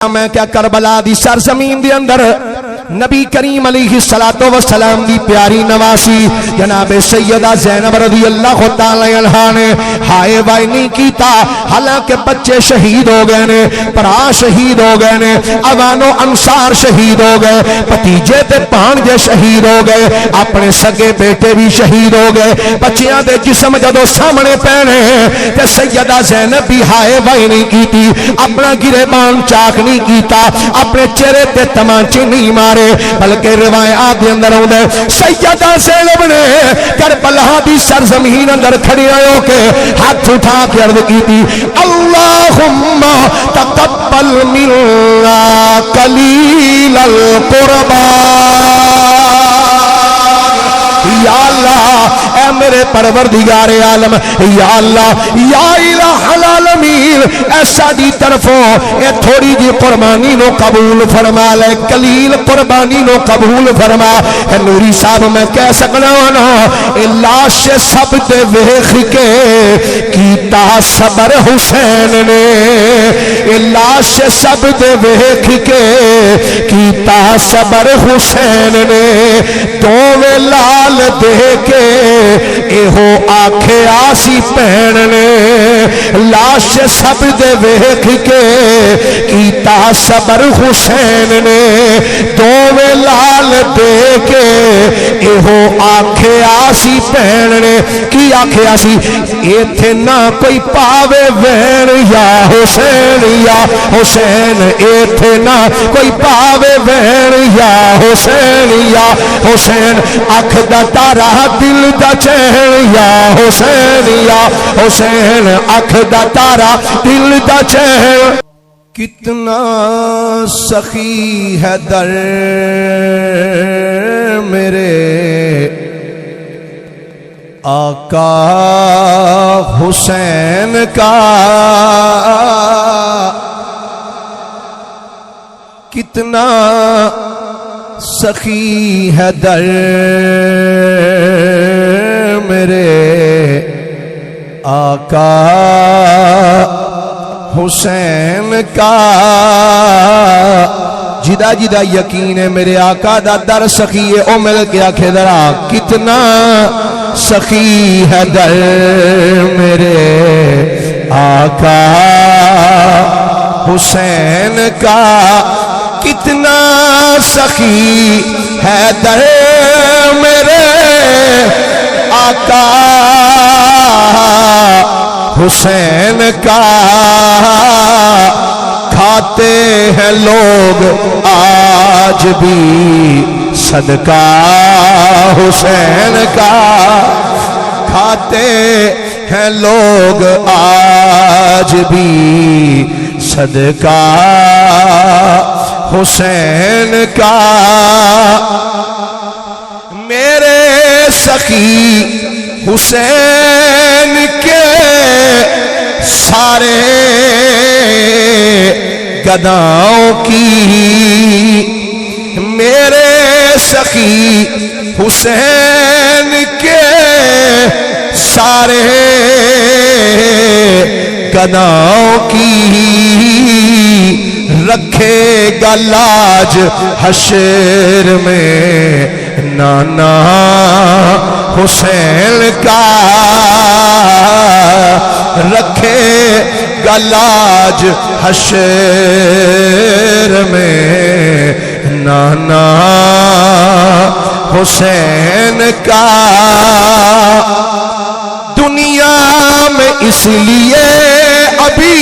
میں کیا کربلا دی سرزمین دے اندر نبی کریم علیہ السلام دی پیاری نواسی جناب سیدہ زینب رضی اللہ تعالی عنہا نے ہائے وائی نہیں کیتا، حالانکہ بچے شہید ہو گئے نے، پرا شہید ہو گئے نے، اوان و انصار شہید ہو گئے، بھتیجے تے بھانجے شہید ہو گئے، اپنے سگے بیٹے بھی شہید ہو گئے، بچیاں دے جسم جدو سامنے پینے تے سیدہ زینب بھی ہائے وائی نہیں کیتی، اپنا گریبان چاک نہیں کیتا، اپنے چہرے تے تمانچے نہیں مارے، بلکہ روایات دے اندر ہوندے سیدہ زینب نے کربلا دی سرزمین اندر کھڑی ہو کے ہاتھ اٹھا کے عرض کی تھی اللہم تقبل منا قلیل القربان، یا اللہ اے میرے پروردگار عالم، یا اللہ یا الہ العالمین اے ساڈی طرفوں اے تھوڑی جی قربانی نو قبول فرما لے، قلیل قربانی نو قبول فرما۔ اے نوری صاحب میں کہہ سکنا نا اے لاش سب دے ویکھ کے کیتا صبر حسین نے، اے لاش سب دے ویکھ کے کیتا صبر حسین نے، دوویں لال دے کے ایہو آکھے آسی پہن نے، لاش سب دے ویکھ کے کیتا صبر حسین نے، دوویں لال دے کے ایہو آکھے آسی پہن نے، کی آکھے آسی ایتھے نہ کوئی پاوے وین یا حسین یا حسین، ایتھے نہ کوئی پاوے وین یا حسین یا حسین، اکھ دا تارا دل دا چین یا حسین یا حسین، اکھ دا تارا دل دا چین۔ کتنا سخی ہے در میرے آقا حسین کا، کتنا سخی ہے در میرے آقا حسین کا، جدا جدا یقین ہے میرے آقا دا در سخی ہے، او مل کے آکھے درا کتنا سخی ہے در میرے آقا حسین کا، کتنا سخی ہے در میرے آقا حسین کا، کھاتے ہیں لوگ آج بھی صدقہ حسین کا، کھاتے ہیں لوگ آج بھی صدقہ حسین کا، میرے سخی حسین کے سارے گداؤں کی، میرے سخی حسین کے سارے گداؤں کی، رکھے گا لاج حشر میں نانا حسین کا، رکھے گا لاج حشر میں نانا حسین کا، دنیا میں اس لیے ابھی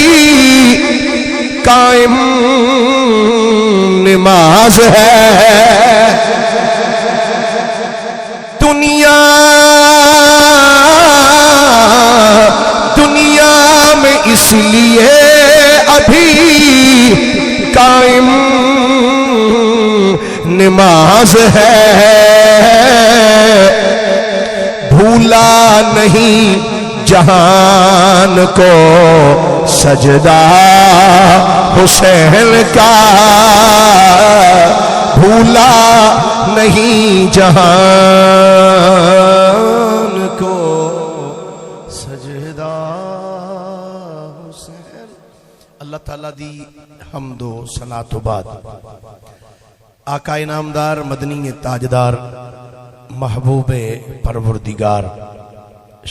قائم نماز ہے، دنیا میں اس لیے ابھی قائم نماز ہے، بھولا نہیں جہان کو سجدہ حسین کا، بھولا نہیں جہان کو سجدہ حسین۔ اللہ تعالیٰ دی حمد و ثنا تو بعد آقا انعامدار مدنی تاجدار محبوب پروردگار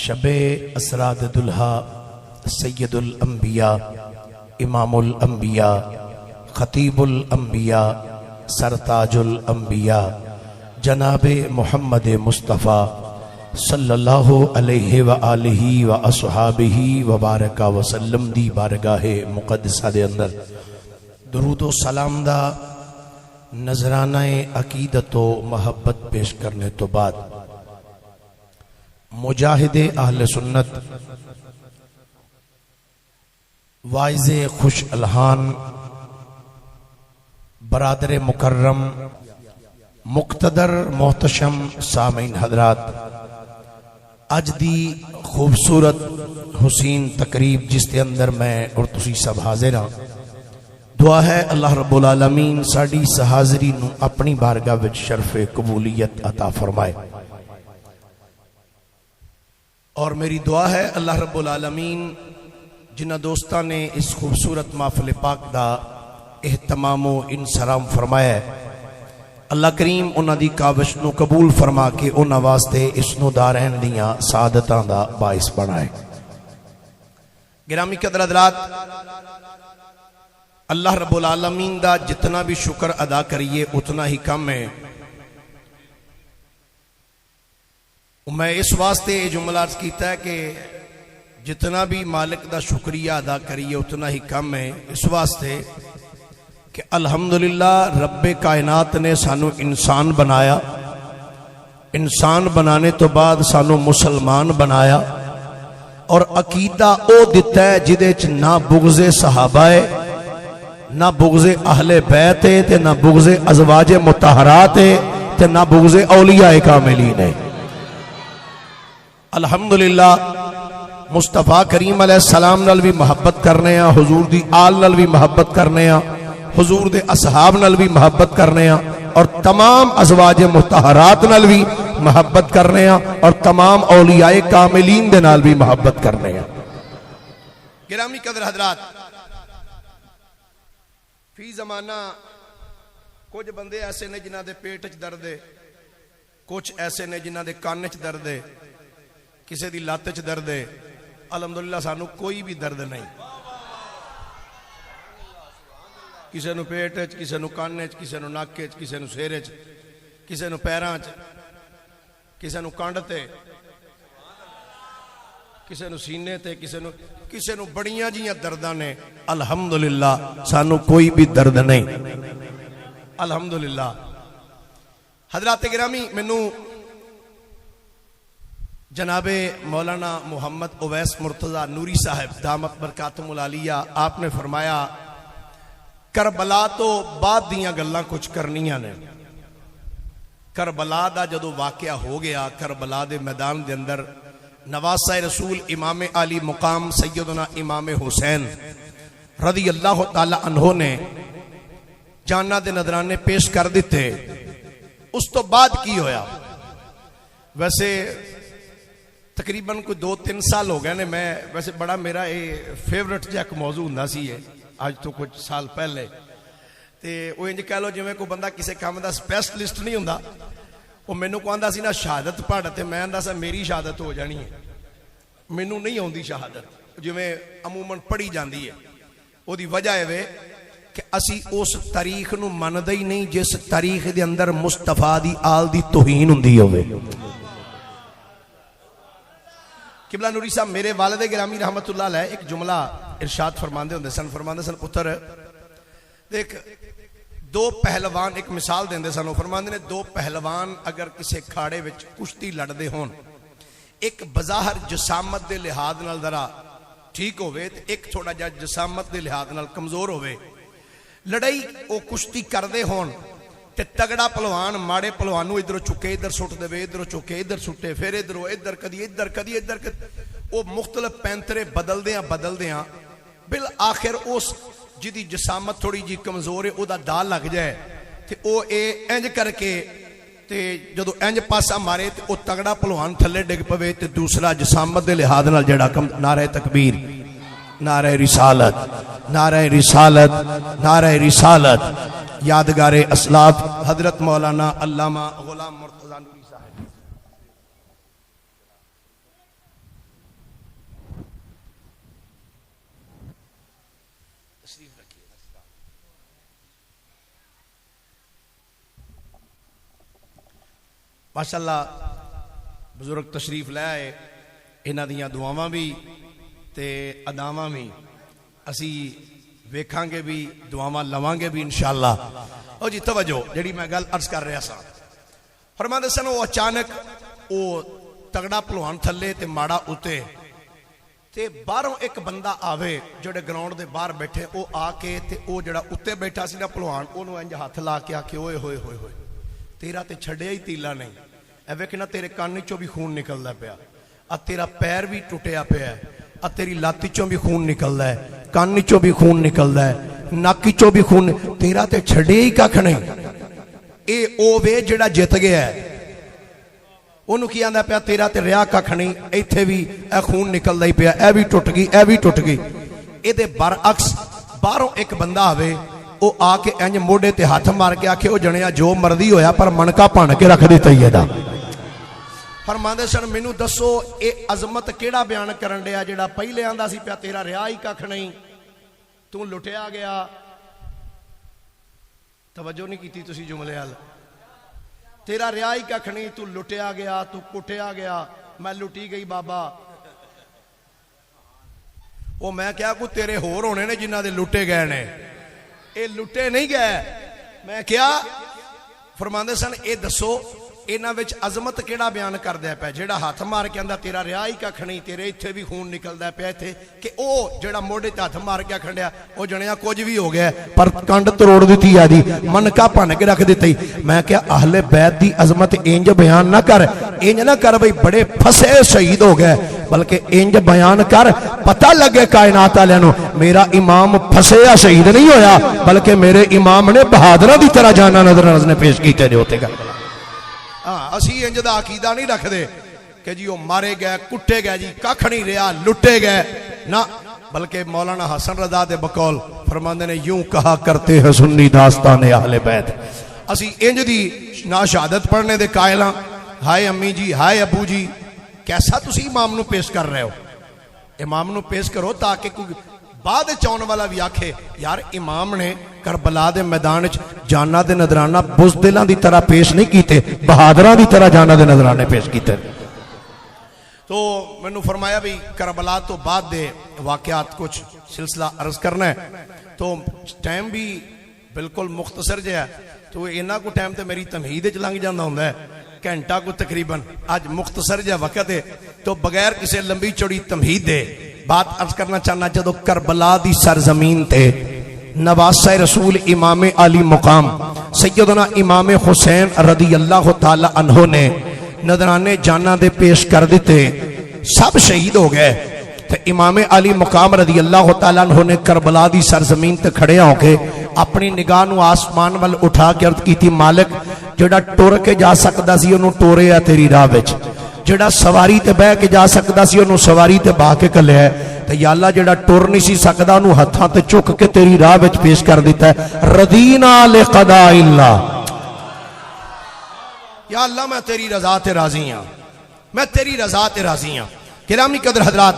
شب اسراد دلہا سید الانبیاء امام الانبیاء خطیب الانبیاء سرتاج الانبیاء جناب محمد مصطفیٰ صلی اللہ علیہ وآلہ واصحابہ وبارک وسلم دی بارگاہ مقدسہ دے اندر درود و سلام دا نذرانہ عقیدت و محبت پیش کرنے تو بعد مجاہد اہل سنت واعظ خوش الہان برادر مکرم مقتدر محتشم سامعین حضرات، اج دی خوبصورت حسین تقریب جس کے اندر میں اور تسی سب حاضر ہاں، دعا ہے اللہ رب العالمین ساڑی سحاضری نو اپنی بارگاہ وچ شرف قبولیت عطا فرمائے، اور میری دعا ہے اللہ رب العالمین جنہ دوستاں نے اس خوبصورت محفل پاک دا اہتمام و انصرام فرمایا ہے، اللہ کریم انہاں دی کاوش نو قبول فرما کے انہاں واسطے اس نو دارین دیاں سعادتاں دا باعث بنائے۔ گرامی قدر حضرات، اللہ رب العالمین دا جتنا بھی شکر ادا کریے اتنا ہی کم ہے۔ میں اس واسطے یہ جملہ عرض کیتا ہے کہ جتنا بھی مالک دا شکریہ ادا کریے اتنا ہی کم ہے، اس واسطے کہ الحمدللہ رب کائنات نے سانو انسان بنایا، انسان بنانے تو بعد سانو مسلمان بنایا، اور عقیدہ او دیتا ہے جدے چ نہ بغض صحابہ ہے، نہ بغض اہل بیت ہے، تے نہ بغض ازواج مطہرات ہے، تے نہ بغض اولیاء کاملین ہے۔ الحمدللہ مصطفیٰ کریم علیہ السلام نال بھی محبت کرنے ہیں، حضور دی آل نال بھی محبت کرنے ہیں، حضور دے اصحاب نال بھی محبت کرنے ہیں، اور تمام ازواج مطہرات نال بھی محبت کرنے ہیں، اور تمام اولیاء کاملین دے نال بھی محبت کرنے ہیں۔ گرامی قدر حضرات، فی زمانہ کچھ بندے ایسے نے جنہ دے پیٹ چ درد ہے، کچھ ایسے نے جنہ دے کان چ درد ہے، کسے دی لات چ درد ہے، الحمدللہ سانو کوئی بھی درد نہیں، کسے نو پیٹ چ، کسے نو کان چ، کسے نو نک چ، کسے نو سر چ، کسے نو پیراں چ، کسے نو کانڈ تے، کسے نو سینے تے، کسے نو بڑیاں جیاں درداں نے، الحمدللہ سانو کوئی بھی درد نہیں، الحمدللہ۔ حضرات گرامی، مینوں جناب مولانا محمد اویس مرتضی نوری صاحب دامت برکاتہم العالیہ آپ نے فرمایا کربلا تو بعد دیاں گلاں کچھ کرنیاں نے۔ کربلا دا جدو واقعہ ہو گیا، کربلا دے میدان دے اندر نواسہ رسول امام علی مقام سیدنا امام حسین رضی اللہ تعالی عنہ نے جانہ دے نذرانے پیش کر دیتے۔ اس تو بعد کی ہویا؟ ویسے تقریباً کوئی 2-3 سال ہو گئے نے، میں ویسے بڑا میرا فیورٹ جا ایک موضوع ہوندا سی ہے آج تو کچھ سال پہلے، تے وہ انج کہہ لو جویں کوئی بندہ کسے کام دا سپیشلسٹ نہیں ہوندا، وہ مینوں کو آندا سی نا شہادت پڑھ، تے میں آندا سا میری شہادت ہو جانی ہے، مینوں نہیں آندی شہادت جویں عموماً پڑھی جاندی ہے۔ او دی وجہ ہے کہ اسی اس تاریخ نو مندے ہی نہیں جس تاریخ دے اندر مصطفیٰ دی آل دی توہین ہوندی ہوے۔ قبلہ نوری صاحب میرے والد گرامی رحمت اللہ علیہ ایک جملہ ارشاد فرماندے ہوندے سن، فرماندے سن پتر دیکھ دو پہلوان، ایک مثال دیندے سن، فرماندے نے دو پہلوان اگر کسے کھاڑے وچ کشتی لڑدے ہون، ایک بظاہر جسامت دے لحاظ نال ذرا ٹھیک ہوئے تے ایک تھوڑا جا جسامت دے لحاظ نال کمزور ہوئے، لڑائی او کشتی کردے ہون تے تگڑا پلوان ماڑے پلوانو ادھر چکے ادھر سٹ دے، ادھر چکے ادھر سٹے، پھر ادھر کدی او مختلف پینترے بدل دیاں بالآخر اس جدی جسامت تھوڑی جی کمزور ہے او دا دال لگ جائے تے او اے انج کر کے تے جدو انج پاسا مارے تے او تگڑا پلوان تھلے ڈگ پوے تے دوسرا جسامت دے لحاظ نال جڑا نعرہ تکبیر نعرہ رسالت، نعرہ رسالت، نعرہ رسالت۔ یادگار اسلاف حضرت مولانا علامہ غلام مرتضیٰ نوری صاحب۔ ماشاءاللہ بزرگ تشریف لے آئے، انہاں دیاں دعاواں بھی تے اداواں بھی اسی ویکھاں گے بھی، دعاواں لواں گے بھی انشاءاللہ۔ او جی توجہ، جڑی میں گل عرض کر رہا سا، فرماندے سن وہ اچانک وہ تگڑا پہلوان تھلے تے ماڑا اتے تے باہروں ایک بندہ آوے جڑے گراؤنڈ دے باہر بیٹھے، او آ کے تے او جڑا اتے بیٹھا سی نا پہلوان، اونوں انج ہاتھ لا کے آکھے اوئے ہوئے ہوئے ہوئے تیرا تے چھڑیا ہی تیلا نہیں، اے ویکھنا تیرے کان چوں بھی خون نکلدا پیا، ا تیرا پیر بھی ٹوٹیا پیا ہے، ا تیری لات چوں بھی خون نکلدا ہے، کان چوں بھی خون نکلدا ہے، ناک چوں بھی خون، تیرا تے چھڑیا ہی ککھ نہیں۔ اے او وے جڑا جت گیا ہے، انہوں کی آندا پیا تیرا تے ریا ککھ نہیں، ایتھے بھی اے خون نکلدا ہی پیا، اے بھی ٹوٹ گئی، اے بھی ٹوٹ گئی۔ اے دے برعکس باہروں ایک بندہ آوے، او آ کے انج موڑے تے ہاتھ مار کے آکھے او جنیا جو مرضی ہویا پر منکا پھن کے رکھ دیتا ہی ہے دا۔ فرماندے سن مینوں دسو اے عظمت کیڑا بیان کرن ڈیا جڑا پہلے آندا سی پیا تیرا ریا ہی ککھ نہیں، تو لٹیا گیا۔ توجہ نہیں کیتی تسی جملے حال، تیرا ریا ہی ککھ نہیں، تو لٹیا گیا، تو کٹیا گیا، میں لٹی گئی بابا۔ وہ میں کیا کو تیرے ہور ہونے نے جنہ دے لٹے گئے نے، اے لٹے نہیں گئے۔ میں کیا فرماندے سن اے دسو انہاں وچ عظمت کیڑا بیان کر دیا پیا جیڑا ہاتھ مار کے آندا تیرا ریا ہی ککھ نہیں، تیرے ایتھے بھی خون نکلدا پیا ایتھے، کہ او جیڑا موڑے تے ہاتھ مار کے کھنڈیا او جنیا کچھ بھی ہو گیا پر کنڈ توڑ دتی ہے دی، منکا بھن کے رکھ دتی۔ میں کیا اہل بیت دی عظمت انج بیان نہ کر، انج نہ کر بھئی بڑے پھسے شہید ہو گئے، بلکہ انج بیان کر پتہ لگے کائنات والے نو میرا امام پھسیا شہید نہیں ہویا، بلکہ میرے امام نے بہادراں دی طرح جانا نظر نے پیش کیتے جو ہوتے گا۔ اسی انج دا عقیدہ نہیں رکھ دے کہ جی وہ مارے گئے، کٹے گئے، جی ککھ نہیں رہا، لٹے گئے نہ، بلکہ مولانا حسن رضا دے بقول فرماندے نے یوں کہا کرتے ہیں سنی داستان اہل بیت۔ اسی انج دی نا شہادت پڑھنے دے قائلاں، ہائے امی جی، ہائے ابو جی، کیسا تسی امام نو پیش کر رہے ہو؟ امام نو پیش کرو تاکہ کوئی بعد چون والا بھی آکھے یار امام نے کربلا دے میدان جانا دے نظرانہ بزدلاں دی طرح پیش نہیں کیتے، بہادراں دی طرح جانا دے نظرانے پیش کیتے۔ تو میں نے فرمایا بھی کربلا تو بعد دے واقعات کچھ سلسلہ عرض کرنا ہے، تو ٹائم بھی بالکل مختصر جا ہے، تو انہاں کو ٹائم تے میری تمہید لنگ جانا ہوندا ہے، گھنٹہ کو تقریباً آج مختصر جا وقت ہے، تو بغیر کسی لمبی چوڑی تمہید دے بات عرض کرنا چاہنا، جدو کربلا دی سرزمین تے نواسہ رسول امام علی مقام سیدنا امام حسین رضی اللہ تعالی عنہ نے نذرانے جانا دے پیش کر دیتے، سب شہید ہو گئے، تو امام علی مقام رضی اللہ تعالی عنہ نے کربلا دی سرزمین تے کھڑے ہو کے اپنی نگاہ نو آسمان وال اٹھا کے عرض کی تھی، مالک جڑا ٹور کے جا سکدا سی انہوں ٹورے ہے تیری راہ وچ، جڑا سواری تے بہ کے جا سکدا سی انہوں سواری تے باہ کے کلے ہے، تو یا اللہ جڑا ٹور نہیں سی سکدا انہوں ہتھاں تے چک کے تیری راہ وچ پیش کر دیتا ہے، رضینا لقضاء اللہ، یا اللہ میں تیری رضا تے راضی ہاں، میں تیری رضا تے راضی ہاں۔ گرامی قدر حضرات،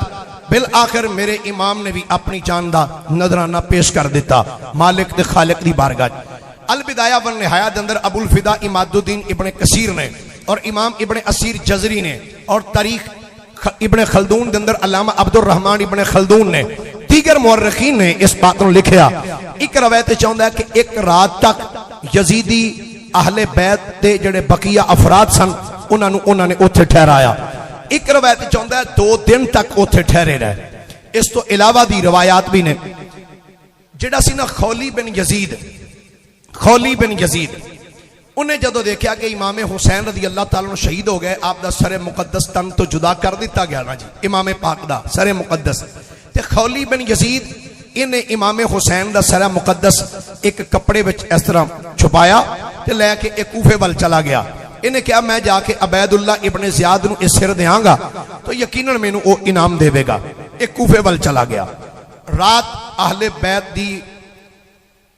بالآخر میرے امام نے بھی اپنی جان دا نذرانہ پیش کر دیتا مالک دے خالق دی بارگاہ۔ البدایہ والنہایہ دے اندر ابو الفدا اماد الدین ابن کثیر نے اور امام ابن اسیر جزری نے اور تاریخ ابن خلدون دے اندر علامہ عبد الرحمن ابن خلدون نے دیگر مورخین نے اس بات کو لکھیا۔ ایک روایت چاہتا ہے کہ ایک رات تک یزیدی اہل بیت دے جڑے بقیہ افراد سن انہوں نے اتھے ٹھہرایا، ایک روایت چاہتا ہے 2 دن تک اتھے ٹھہرے رہے۔ اس تو علاوہ دی روایات بھی نے، جڑا سی نا خولی بن یزید انہیں جدو دیکھا کہ امام حسین رضی اللہ تعالیٰ شہید ہو گئے، آپ دا سر مقدس تن تو جدا کر دیتا گیا نا جی، امام پاک دا سر مقدس، تے خولی بن یزید انہیں امام حسین دا سر مقدس ایک کپڑے وچ اس طرح چھپایا تے لے کے ایک کوفے وال چلا گیا۔ انہیں کہا میں جا کے عبید اللہ ابن زیاد نو اس سر دیاں گا تو یقیناً میں نو او انعام دے گا۔ ایک کوفے وال چلا گیا، رات اہل بیت دی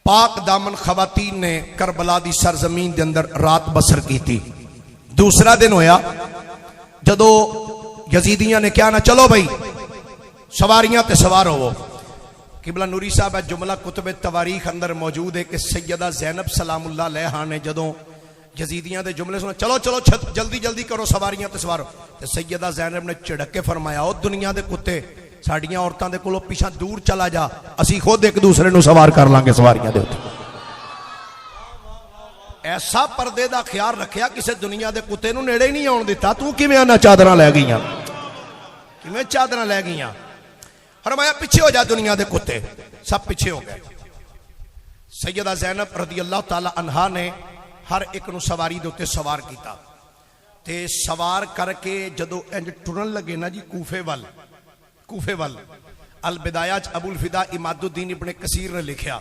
پاک دامن خواتین نے کربلا دی سرزمین دے اندر رات بسر کی تھی. دوسرا دن ہویا جدو یزیدیاں نے کیا نا چلو بھائی سواریاں تے سوار ہو. قبلہ نوری صاحب ہے جملہ کتب تواریخ اندر موجود ہے کہ سیدہ زینب سلام اللہ علیہا نے جدوں یزیدیاں دے جملے سنا چلو چلو جلدی جلدی کرو سواریاں تے سوار ہو، تے سیدہ زینب نے چڑک کے فرمایا او دنیا دے کتے ساڑیاں عورتاں دے کولوں پیچھے دور چلا جا، اسی خود ایک دوسرے نو سوار کر لیں گے سواریاں دے ہوتے. ایسا پردے دا خیال رکھیا کسے دنیا دے کتے نو نیڑے ہی نہیں آن دیتا. تو کیویں آنا چادراں لے گئیاں، کیویں چادراں لے گئیاں. فرمایا پیچھے ہو جا دنیا دے کتے، سب پیچھے ہو گئے. سیدہ زینب رضی اللہ تعالی عنہا نے ہر ایک نو سواری دے اوتے سوار کیتا تے سوار کر کے جدو انج ٹرن لگے نا جی کوفے وال البدایہ ابو الفدا اماد الدین ابن کثیر نے لکھیا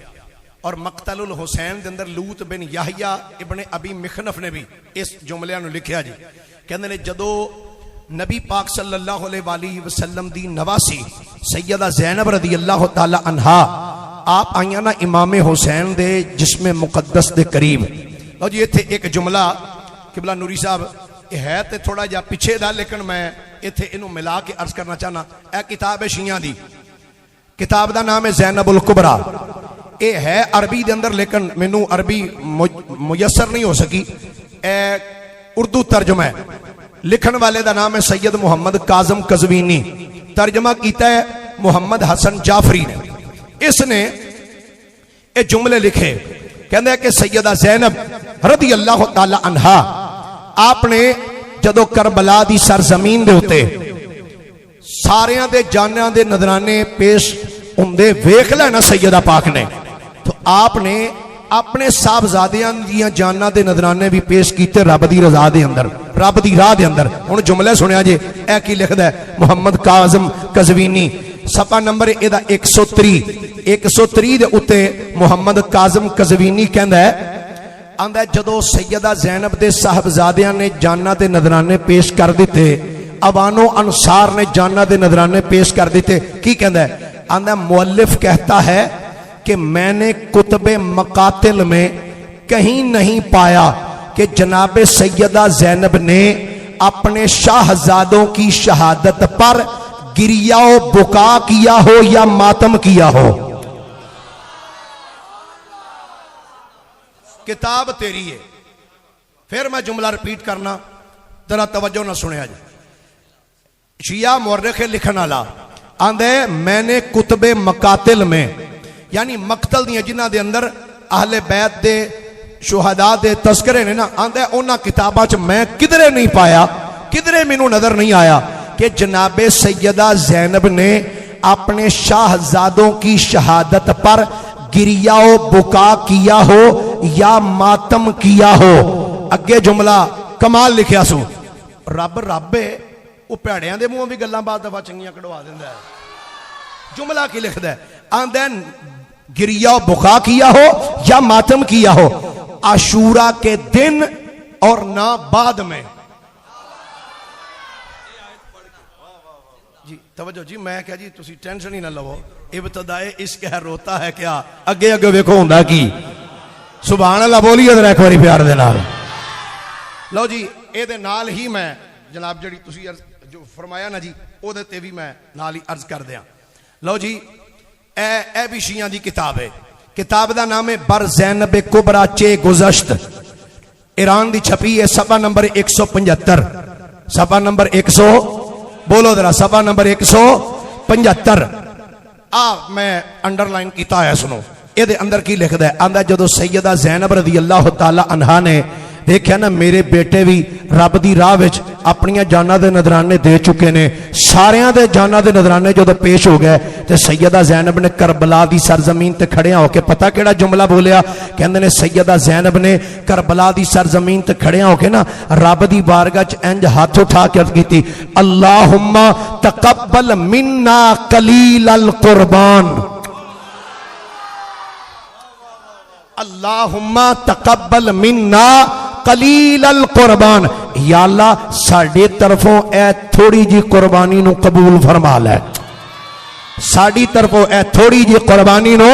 اور مقتل الحسین دے اندر لوط بن یحییٰ ابن ابی مخنف نے بھی اس جملے نو لکھیا جی. کہندے نے جدو نبی پاک صلی اللہ علیہ وآلہ وسلم دی نواسی سیدہ زینب رضی اللہ تعالی عنہا آپ آئیاں نا امام حسین دے جسم مقدس دے قریب. لو جی ایتھے ایک جملہ قبلہ نوری صاحب یہ ہے تے تھوڑا جا پیچھے دا لیکن میں ایتھے انہوں ملا کے عرض کرنا چاہنا. اے کتاب ہے شیعہ دی، کتاب دا نام ہے زینب الکبریٰ. اے ہے عربی دے اندر لیکن مینوں عربی میسر نہیں ہو سکی، اے اردو ترجمہ ہے. لکھن والے دا نام ہے سید محمد کاظم قزوینی، ترجمہ کیتا ہے محمد حسن جعفری نے. اس نے اے جملے لکھے کہندے ہیں کہ سیدہ زینب رضی اللہ تعالی عنہا آپ نے جدو کربلا دی سرزمین دے ہوتے ساریاں دے جانیاں دے نظرانے پیش ہوندے ویکھ لینا سیدہ پاک نے، تو آپ نے اپنے صاحبزادیاں دیاں جاناں دے نظرانے بھی پیش کیتے رب دی رضا دے اندر، رب دی راہ دے اندر. ہن جملے سنیا جے اے کی لکھدا ہے محمد کاظم قزوینی صفحہ نمبر ایدہ 130 دے اتے محمد کاظم قزوینی کہندا ہے آندا جدو سیدہ زینب دے صاحبزادیاں نے جاناں دے نظرانے پیش کر دیتے، اوانو انصار نے جاناں دے نظرانے پیش کر دیتے، کی کہندا ہے آندا مؤلف کہتا ہے کہ میں نے کتب مقاتل میں کہیں نہیں پایا کہ جناب سیدہ زینب نے اپنے شاہزادوں کی شہادت پر گریہ و بکا کیا ہو یا ماتم کیا ہو. کتاب تیری ہے. پھر میں جملہ ریپیٹ کرنا ذرا توجہ نہ سنیا جی. شیعہ مورخ لکھن والا آندے میں نے کتب مقاتل میں یعنی مقتل دیاں جنہ دے اندر اہل بیت دے شہداء دے تذکرے نے نا آندے اونا کتاباں چ میں کدرے نہیں پایا، کدرے مینوں نظر نہیں آیا کہ جناب سیدہ زینب نے اپنے شاہزادوں کی شہادت پر گریہ و بکا کیا ہو یا ماتم کیا ہو. اگے جملہ کمال لکھیا سو رب ہے وہ پیڑیاں دے منہوں بھی گلاں بعد دفعہ چنگیاں کڑوا دیندا ہے. جملہ کی لکھدا ہے آندے گریہ و بکا کیا ہو یا ماتم کیا ہو عاشورہ کے دن اور نہ بعد میں. جی توجہ جی میں کہا جی تسی ٹینشن ہی نہ لو، ابتدائے عشق ہے روتا ہے کیا، اگے اگے ویکھو ہوندا کی. سبحان اللہ بولیے ذرا ایک باری پیار دے نال. لو جی اے دے نال ہی میں جناب جڑی تسی جو فرمایا نا جی او دے تے بھی میں نال ہی عرض کر دیاں. لو جی اے بھی شیعہ دی کتاب ہے. کتاب دا نام ہے بر زینب کبریٰ چے گزشت، ایران دی چھپی ہے. صفحہ نمبر 175، صفحہ نمبر 100 بولو ذرا صفحہ نمبر 175. میں انڈر لائن کیتا ہے سنو. اے دے اندر کی لکھدا ہے آندا جدو سیدہ زینب رضی اللہ تعالی عنہا نے دیکھیا نا میرے بیٹے بھی رب دی راہ وچ اپنیاں جاناں دے نذرانے دے چکے نے، ساریاں دے جاناں دے نذرانے جدو پیش ہو گئے تے سیدہ زینب نے کربلا دی سرزمین تے کھڑیاں ہو کے پتہ کیڑا جملہ بولیا کہندے نے سیدہ زینب نے کربلا دی سرزمین تے کھڑیاں ہو کے نا رب دی بارگاہ چ انج ہاتھ اٹھا کے عرض کیتی اللہم تقبل منا قلیل القربان، اللہم تقبل منا قلیل القربان، یا اللہ ساڑھے طرفوں اے تھوڑی جی قربانی نو قبول فرما لے. ساڈی طرفوں اے تھوڑی جی قربانی نو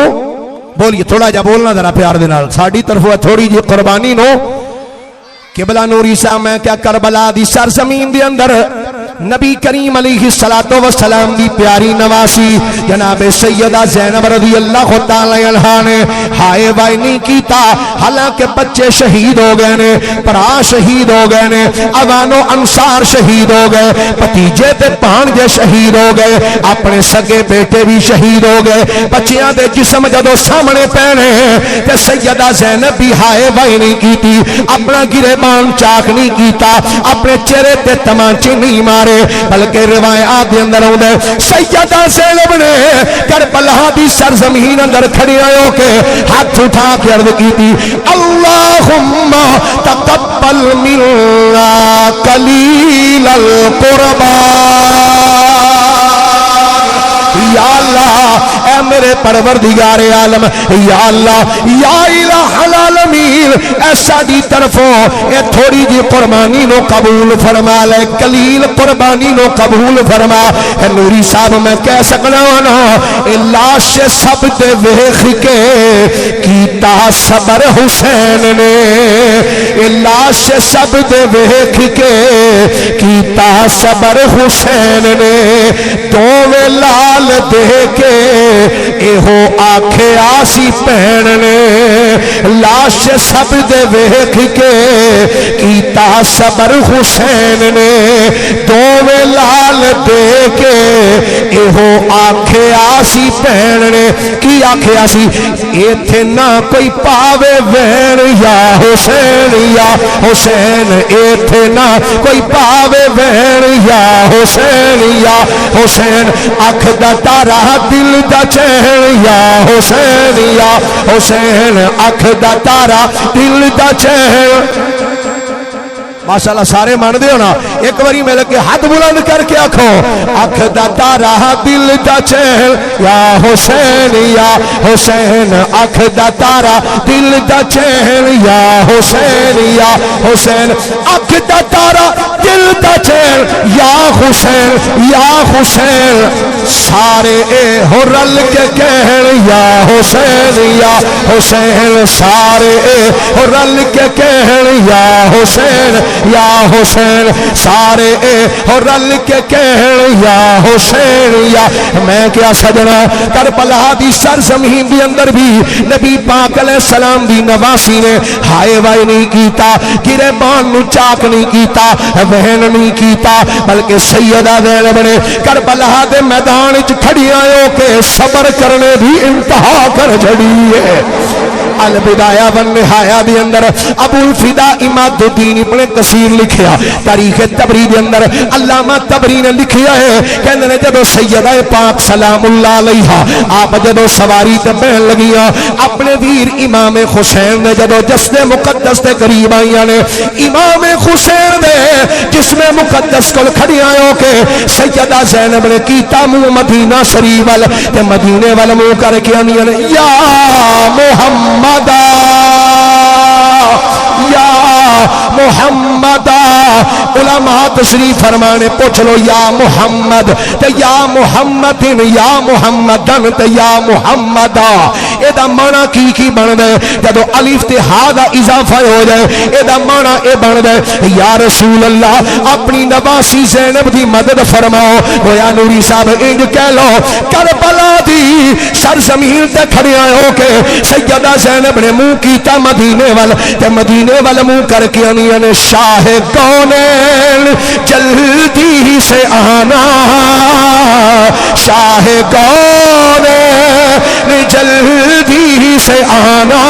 بولیے تھوڑا جا بولنا ذرا پیار دے نال ساڈی طرفوں اے تھوڑی جی قربانی نو قبلہ نوری صاحب میں کیا کربلا دی سرزمین دے اندر نبی کریم علیہ السلام دی پیاری نواسی جناب سیدہ زینب رضی اللہ تعالی عنہ نے ہائے وائے نہیں کیتا حالانکہ بچے شہید ہو گئے نے پرا شہید ہو گئے نے اوان و انصار شہید ہو گئے بھتیجے تے بھانجے شہید ہو گئے اپنے سگے بیٹے بھی شہید ہو گئے بچیاں دے جسم جدو سامنے پینے تے سیدہ زینب بھی ہائے وائے نہیں کیتی اپنا گریبان چاک نہیں کیتا اپنے چہرے تے تمانچے نہیں مارے بلکہ روایات دے اندر ہوندے سیدہ زینب نے کربلا دی سرزمین اندر کھڑی ہو کے ہاتھ اٹھا کے عرض کی تھی اللہم تقبل منا قلیل القربان یا اللہ اے میرے پروردگار عالم یا اللہ یا الہ العالمین اے ساڈی طرفوں اے تھوڑی جی قربانی نو قبول فرما لے قلیل قربانی نو قبول فرما اے نوری صاحب میں کہہ سکنا نا اے لاش سب تے ویکھ کے کیتا صبر حسین نے اے لاش سب تے ویکھ کے کیتا صبر حسین نے دوویں لال دے کے ایہو آکھے آسی پہن نے لاش سب دے ویکھ کے کیتا صبر حسین نے دوویں لال دے کے ایہو آکھے آسی پہن نے کی آکھے آسی ایتھے نہ کوئی پاوے وین یا حسین ایتھے نہ کوئی پاوے وین یا حسین اکھ دا تارا دل دا چین یا حسین اکھ دا تارا دل دا چین ماشاءاللہ سارے مان دے ہونا ایک باری مل کے ہاتھ بلند کر کے آکھو اکھ دا تارا دل دا چین یا حسین اکھ دا تارا دل دا چین یا حسین اکھ دا تارا دل دا چین یا حسین سارے اے ہو رل کے کہن یا حسین سارے اے ہو رل کے کہن یا حسین سارے اے ہو رل کے کہن یا حسین یا میں کیا سجنا کربلا دی سرزمین دی اندر بھی نبی پاک علیہ السلام دی نواسی نے ہائے وائے نہیں کیتا گریبان نو چاک نہیں کیتا وہن نہیں کیتا بلکہ سیدہ زینب نے کربلا دے میدان وچ کھڑی آئے کہ صبر کرنے بھی انتہا کر جڑی ہے البدایہ والنہایہ دی اندر ابو الفدا اماد الدین ابن کثیر لکھیا تاریخ تبری دی اندر علامہ تبری نے لکھیا ہے کہنے نے جدو سیدہ پاک سلام اللہ علیہا آپ جدو سواری تے بہن لگیا اپنے ویر امام حسین نے جدو جسد مقدس تے قریب آئیاں نے امام حسین دے جسم مقدس کو کھڑی آئے کہ سیدہ زینب نے کیتا منہ مدینہ شریف وال تے مدینے وال منہ کر کے آنیاں نے یا محمد یا محمد علماء تشریف فرمانے پوچھ لو یا محمد تے یا محمدن یا محمدن تے یا محمدہ اے دا معنی کی بن دے جدو الف تے ہا دا اضافہ ہو جائے اے دا معنی اے بن دے یا رسول اللہ اپنی نواسی زینب دی مدد فرماؤ گویا نوری صاحب انج کہہ لو کربلا دی سرزمین تے کھڑے ہو کے سیدہ زینب نے منہ کیتا مدینے وال تے مدینے وال منہ کر کے انیاں نے شاہ کونین جلدی سے آنا شاہ کونین جلدی سے آنا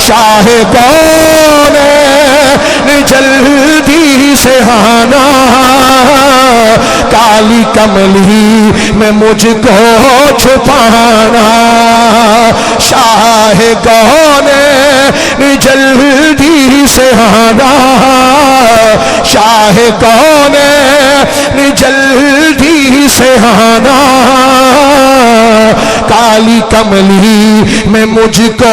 شاہ کونین جلدی سے آنا کالی کملی میں مجھ کو چھپانا شاہ کونین جلدی سے آنا شاہ کونین جلدی سے آنا کالی کملی میں مجھ کو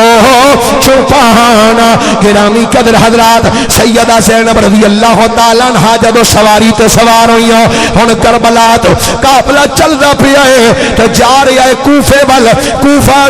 چھپانا گرامی قدر حضرات سیدہ زینب رضی اللہ تعالیٰ عنہ جدو سواری تے سوار ہوئی ہن کربلا تو قافلہ چلدا پیا ہے تے جا رہا ہے کوفے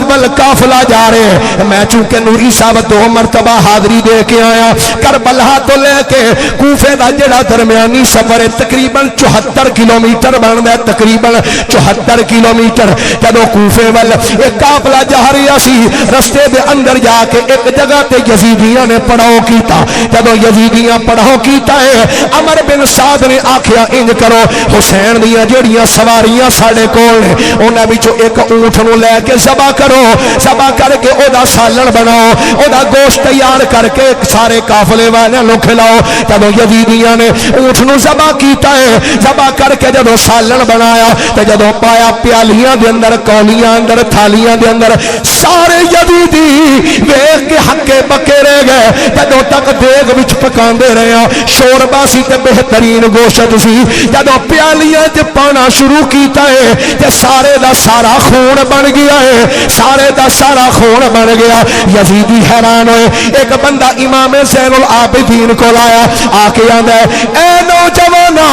ول قافلہ جا رہے ہیں. میں چونکہ نوری صاحب 2 مرتبہ حاضری دے کے آیا کربلا تو لے کے کوفے دا جڑا درمیانی سفر ہے تقریباً 74 کلومیٹر بندا ہے, تقریباً 74 کلومیٹر. جدو کوفے ول ایک قافلہ جا رہا سی رستے دے اندر جا کے ایک جگہ تے یزیدیاں نے پڑاؤ کیتا. جدو یزیدیاں پڑاؤ کیتا ہے عمر بن سعد نے آکھیا انج کرو حسین دیاں جڑیاں سواریاں ساڈے کول نے انہاں وچوں ایک اونٹ نو لے کے ذبح کرو, ذبح کر کے او دا سالن بناؤ, او دا گوشت تیار کر کے سارے قافلے والے نو کھلاؤ. جدو یزیدیاں نے اونٹ نو ذبح کیتا ہے, ذبح کر کے جدو سالن بنایا تے جدو پایا پیالیاں دے اندر کولیاں اندر تھالیاں دے اندر سارے یزیدی ویکھ کے ہکے بکے رہ گئے. جدو تک دیگ وچ پکاندے رہے شوربا سی تے بہترین گوشت سی جدو پیالیاں تے پانا شروع کیتا ہے تے سارے دا سارا خون بن گیا ہے, سارے دا سارا خون بن گیا. یزیدی حیران ہوئے. ایک بندہ امام زین العابدین کو لایا آ کے آندا ہے اے نوجوانا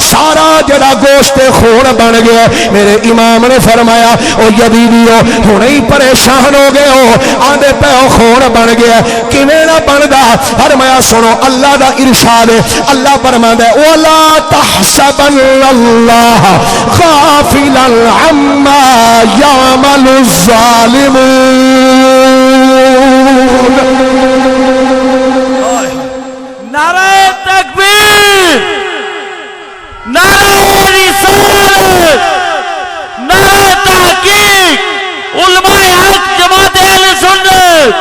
سارا جڑا گوشت خون بن گیا. میرے امام نے فرمایا او یزیدیو ہن ہی پریشان ہو گئے ہو, آندے پے خون بن گیا کیویں نہ بندا. فرمایا سنو اللہ دا ارشاد ہے, اللہ فرماندا ہے ولا تحسبن اللہ غافلا عما يعمل الظالمون. نعرہ تکبیر, نعرہ رسالت, نعرہ تحقیق, علماء حق جماعت اہل سنت.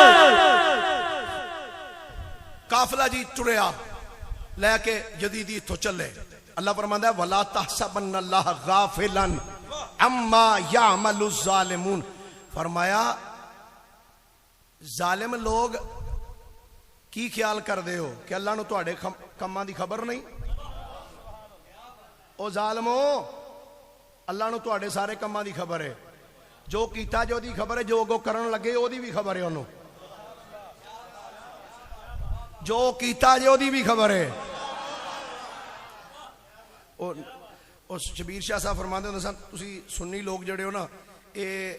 قافلہ جی ٹریا لے کے یزیدی تو چلے. اللہ فرماندا ہے ولا تحسبن اللہ غافلا عما يعمل الظالمون. فرمایا ظالم لوگ کی خیال کر دے ہو کہ اللہ نو تواڈے کماں دی خبر نہیں؟ او ظالمو اللہ نو تواڈے سارے کماں دی خبر ہے. جو کیتا جو دی خبر ہے, جو اگوں کرن لگے او دی بھی خبر ہے, انہوں جو کیتا جو دی بھی خبر ہے. اور شبیر شاہ صاحب فرماندے ہوندے سن تسی سنی لوگ جڑے ہو نا اے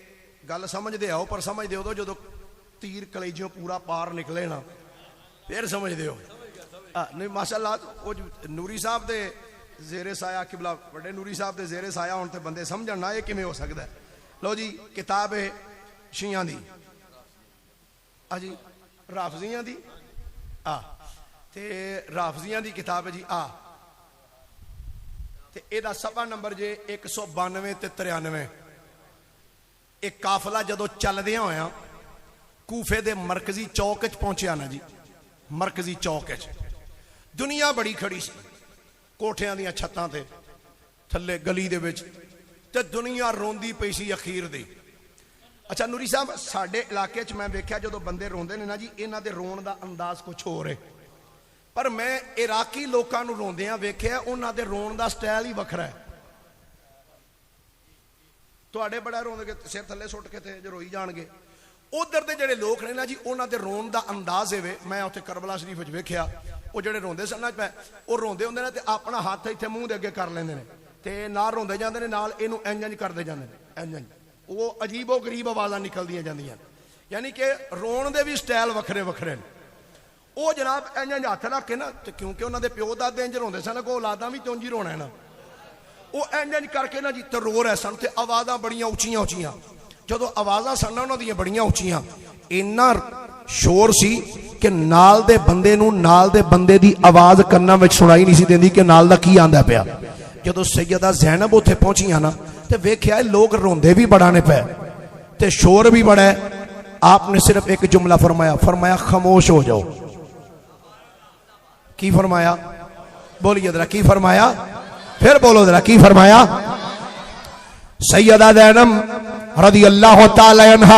گل سمجھ دے آؤ, پر سمجھ دے ہو جدو تیر کلیجیوں پورا پار نکلے نا پھر سمجھ دے ہو. نہیں ماشاءاللہ نوری صاحب دے زیر سایہ قبلہ بڑے نوری صاحب دے زیر سایہ ہون تے بندے سمجھن نہ یہ کیویں ہو سکدا ہے. لو جی کتاب ہے شیعیاں دی جی رافضیاں دی تے رافضیاں دی کتاب ہے جی تے اے دا صفحہ نمبر جے 192 تے 93. ایک قافلہ جدو چل دیا ہویا کوفے دے مرکزی چوک وچ پہنچیا نا جی, مرکزی چوک وچ دنیا بڑی کھڑی سی, کوٹھیاں دیاں چھتاں تے تھلے گلی دے وچ تے دنیا روندی پئی سی اخیر دی. اچھا نوری صاحب ساڈے علاقے چ میں ویکھیا جدو بندے روندے نے نا جی انہاں دے رون دا انداز کچھ ہور ہے, پر میں عراقی لوکاں نو روندیاں ویکھیا انہاں دے رون دا سٹائل ہی وکھرا ہے. تواڈے بڑا روندے کہ سر تھلے سٹ کے تے جو روئی جان گے. ادھر دے جڑے لوک نے نا جی انہاں دے رون دا انداز ہے میں اوتھے کربلا شریف وچ ویکھیا او جڑے روندے سن نا او روندے ہوندے نے تے اپنا ہاتھ ایتھے منہ دے اگے کر لیندے نے تے نال روندے جاندے نے نال اینو انج کردے جاندے نے انج وہ عجیب و غریب آوازاں نکلدیاں جاندیاں, یعنی کہ رون دے بھی سٹائل وکھرے وکھرے نے. او جناب انج ہاتھ رکھ کے نا کیونکہ انہاں دے پیو دادے انج روندے سن کو اولاداں بھی تے انج ہی رونا ہے نا, او انج کر کے نا جی تے رو رہے سن تے آوازاں بڑیاں اونچیاں اونچیاں. جدو آوازاں سن انہاں دیاں بڑیاں اونچیاں اینا شور سی کہ نال دے بندے نو نال دے بندے دی آواز کناں وچ سنائی نہیں سی دیندی کہ نال دا کی آندا پیا. جدو سیدہ زینب اوتھے پہنچیاں نا تے ویکھیا لوگ روندے بھی بڑا نے پے تے شور بھی بڑا ہے. آپ نے صرف ایک جملہ فرمایا خاموش ہو جاؤ. کی فرمایا؟ بولیے ذرا کی فرمایا؟ پھر بولو ذرا کی فرمایا؟ سیدہ زینب رضی اللہ تعالی عنہ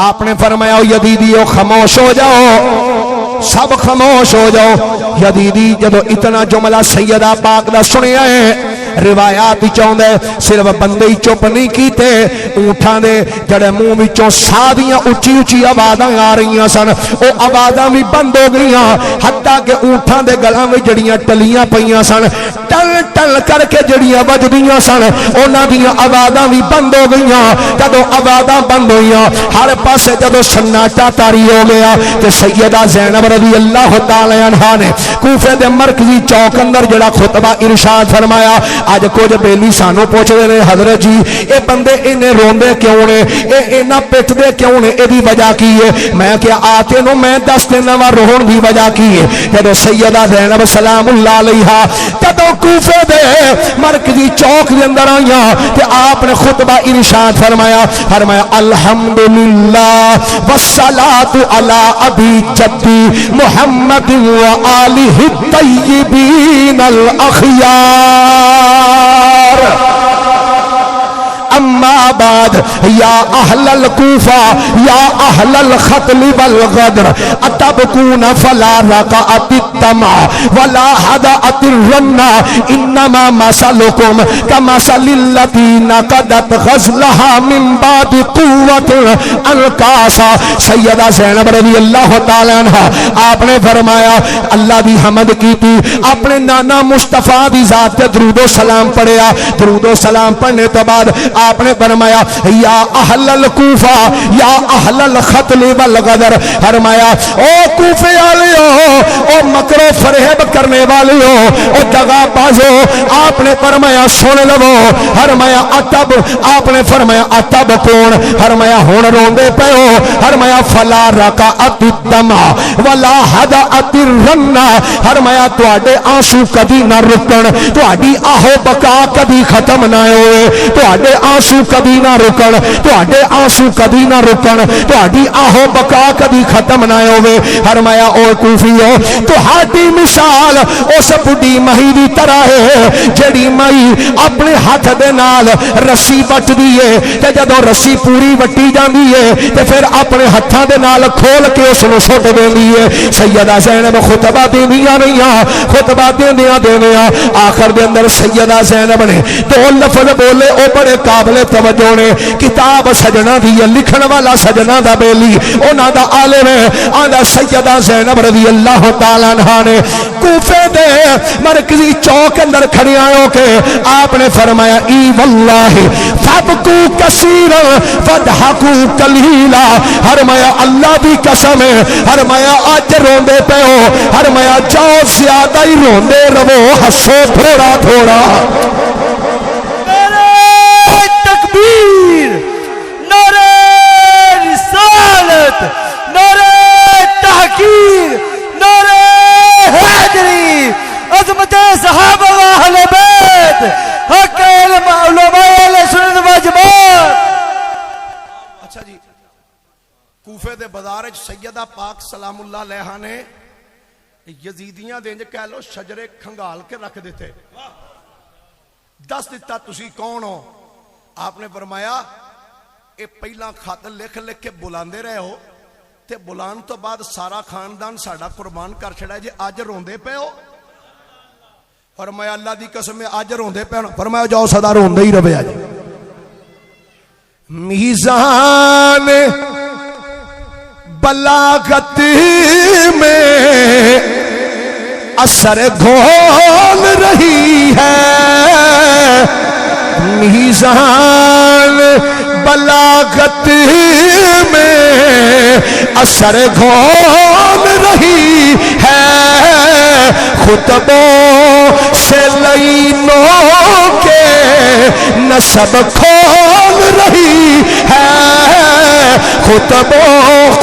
آپ نے فرمایا یزیدیو خاموش ہو جاؤ, سب خاموش ہو جاؤ. یزیدی جدو اتنا جملہ سیدہ پاک دا سنیا ہے روایات چاہتا ہے صرف بندے ہی چپ نہیں کیتے اونٹاں دے جڑے منہ وچوں ساہ دیاں اچھی اچھی آوازاں آ رہی سن او آوازاں بھی بند ہو گئی حتیٰ کہ اونٹاں دے گلاں وچ جڑیاں ٹلیاں پیاں سن ٹل ٹل کر کے جڑیاں وجدیاں سن انہاں دیاں آوازاں بھی بند ہو گئیاں جدوں آوازاں بند ہوئیاں ہر پاسے جدوں سناٹا طاری ہو گیا تے سیدہ زینب رضی اللہ تعالی عنہا نے کوفے دے مرکزی چوک اندر جڑا خطبہ ارشاد فرمایا اج کچھ بیلی سانو پوچھدے نے حضرت جی اے بندے انہیں روندے کیوں نے اے انہاں پٹدے کیوں نے اے دی وجہ کی ہے میں کیا آتے نو میں دس دینا وا روہن دی وجہ کی ہے جدوں سیدہ زینب سلام اللہ علیہا جدوں کوفے دے مرکزی چوک دے اندر آئیاں تے آپ نے خطبہ ارشاد فرمایا الحمدللہ والصلاۃ علی ابی جدی محمد و آلہ الطیبین الاخیار اما بعد یا اہل الکوفہ یا اہل الخطل والغدر اتبکون فلا رقعت الطمع ولا حدعت الرنہ انما مثلکم کمثل التي نقضت غزلها من بعد قوت انکاسا سیدہ زینب رضی اللہ تعالی عنہ آپ نے فرمایا اللہ دی حمد کی تھی اپنے نانا مصطفیٰ دی ذات تے درود و سلام پڑھیا درود و سلام پڑھنے تو بعد آپ نے فرمایا یا اہل الکوفہ یا اہل الخطل والغدر فرمایا او کوفے والےو او مکر و فریب کرنے والےو او دغا بازو آپ نے فرمایا سن لو فرمایا اتب آپ نے فرمایا اتب کون فرمایا ہن روندے پیو فرمایا فلا رقعت الدمع ولا حدعت الرنہ فرمایا تواڈے آنسو کبھی نہ رکن تواڈی آہو بکا کبھی ختم نہ ہوئے تواڈے آنسو کبھی نہ رکن تواڈے آنسو کبھی نہ رکن تواڈی آہو بکا کبھی ختم نہ ہوئے فرمایا او کوفیو تہاڈی مثال اس بڈھی مہی دی طرح ہے جڑی مئی اپنے ہاتھ دے نال رسی وٹ دی ہے تے جدوں رسی پوری وٹی جاندی ہے تے پھر اپنے ہتھاں دے نال کھول کے اس نو سٹ دیندی ہے سیدہ زینب خطبہ دیندیاں رہیاں خطبہ دیندیاں آخر دے اندر سیدہ زینب نے دو لفظ بولے او بڑے قابل توجہ نے کتاب سجنا دی لکھن والا سجنا دا بیلی انہاں دا عالم ہے آندا سیدہ زینب رضی اللہ تعالی عنہا نے کوفے دے مرکزی چوک اندر کھڑی آئوں کے آپ نے فرمایا ای واللہ فابکو کثیرا فدحکو قلیلا فرمایا اللہ دی قسم ہے فرمایا آج روندے پہ ہو فرمایا جاؤ زیادہ ہی روندے رہو ہسو تھوڑا تھوڑا تکبیر نعرہ رسالت نعرہ تحقیر نعرہ حیدری عظمت صحابہ و اہل بیت حق علم علماء اہل سنت و جماعت اچھا جی کوفے دے بازار وچ سیدہ پاک سلام اللہ علیہا نے یزیدیاں دے کہہ لو شجرے کھنگال کے رکھ دیتے دس دیتا تسی کون ہو آپ نے فرمایا اے پہلا خط لکھ لکھ کے بلاندے رہے ہو تے بلان تو بعد سارا خاندان ساڈا قربان کر چھڑا جے اج روندے پے ہو فرمایا اللہ دی قسم ہے اج روندے پے ہو فرمایا جاؤ سدا روندے ہی رہے اج میزان بلاغت میں اثر گھول رہی ہے میزان بلاغت میں اثر گھول رہی ہے خطبوں سے لینوں کے نسب کھول رہی ہے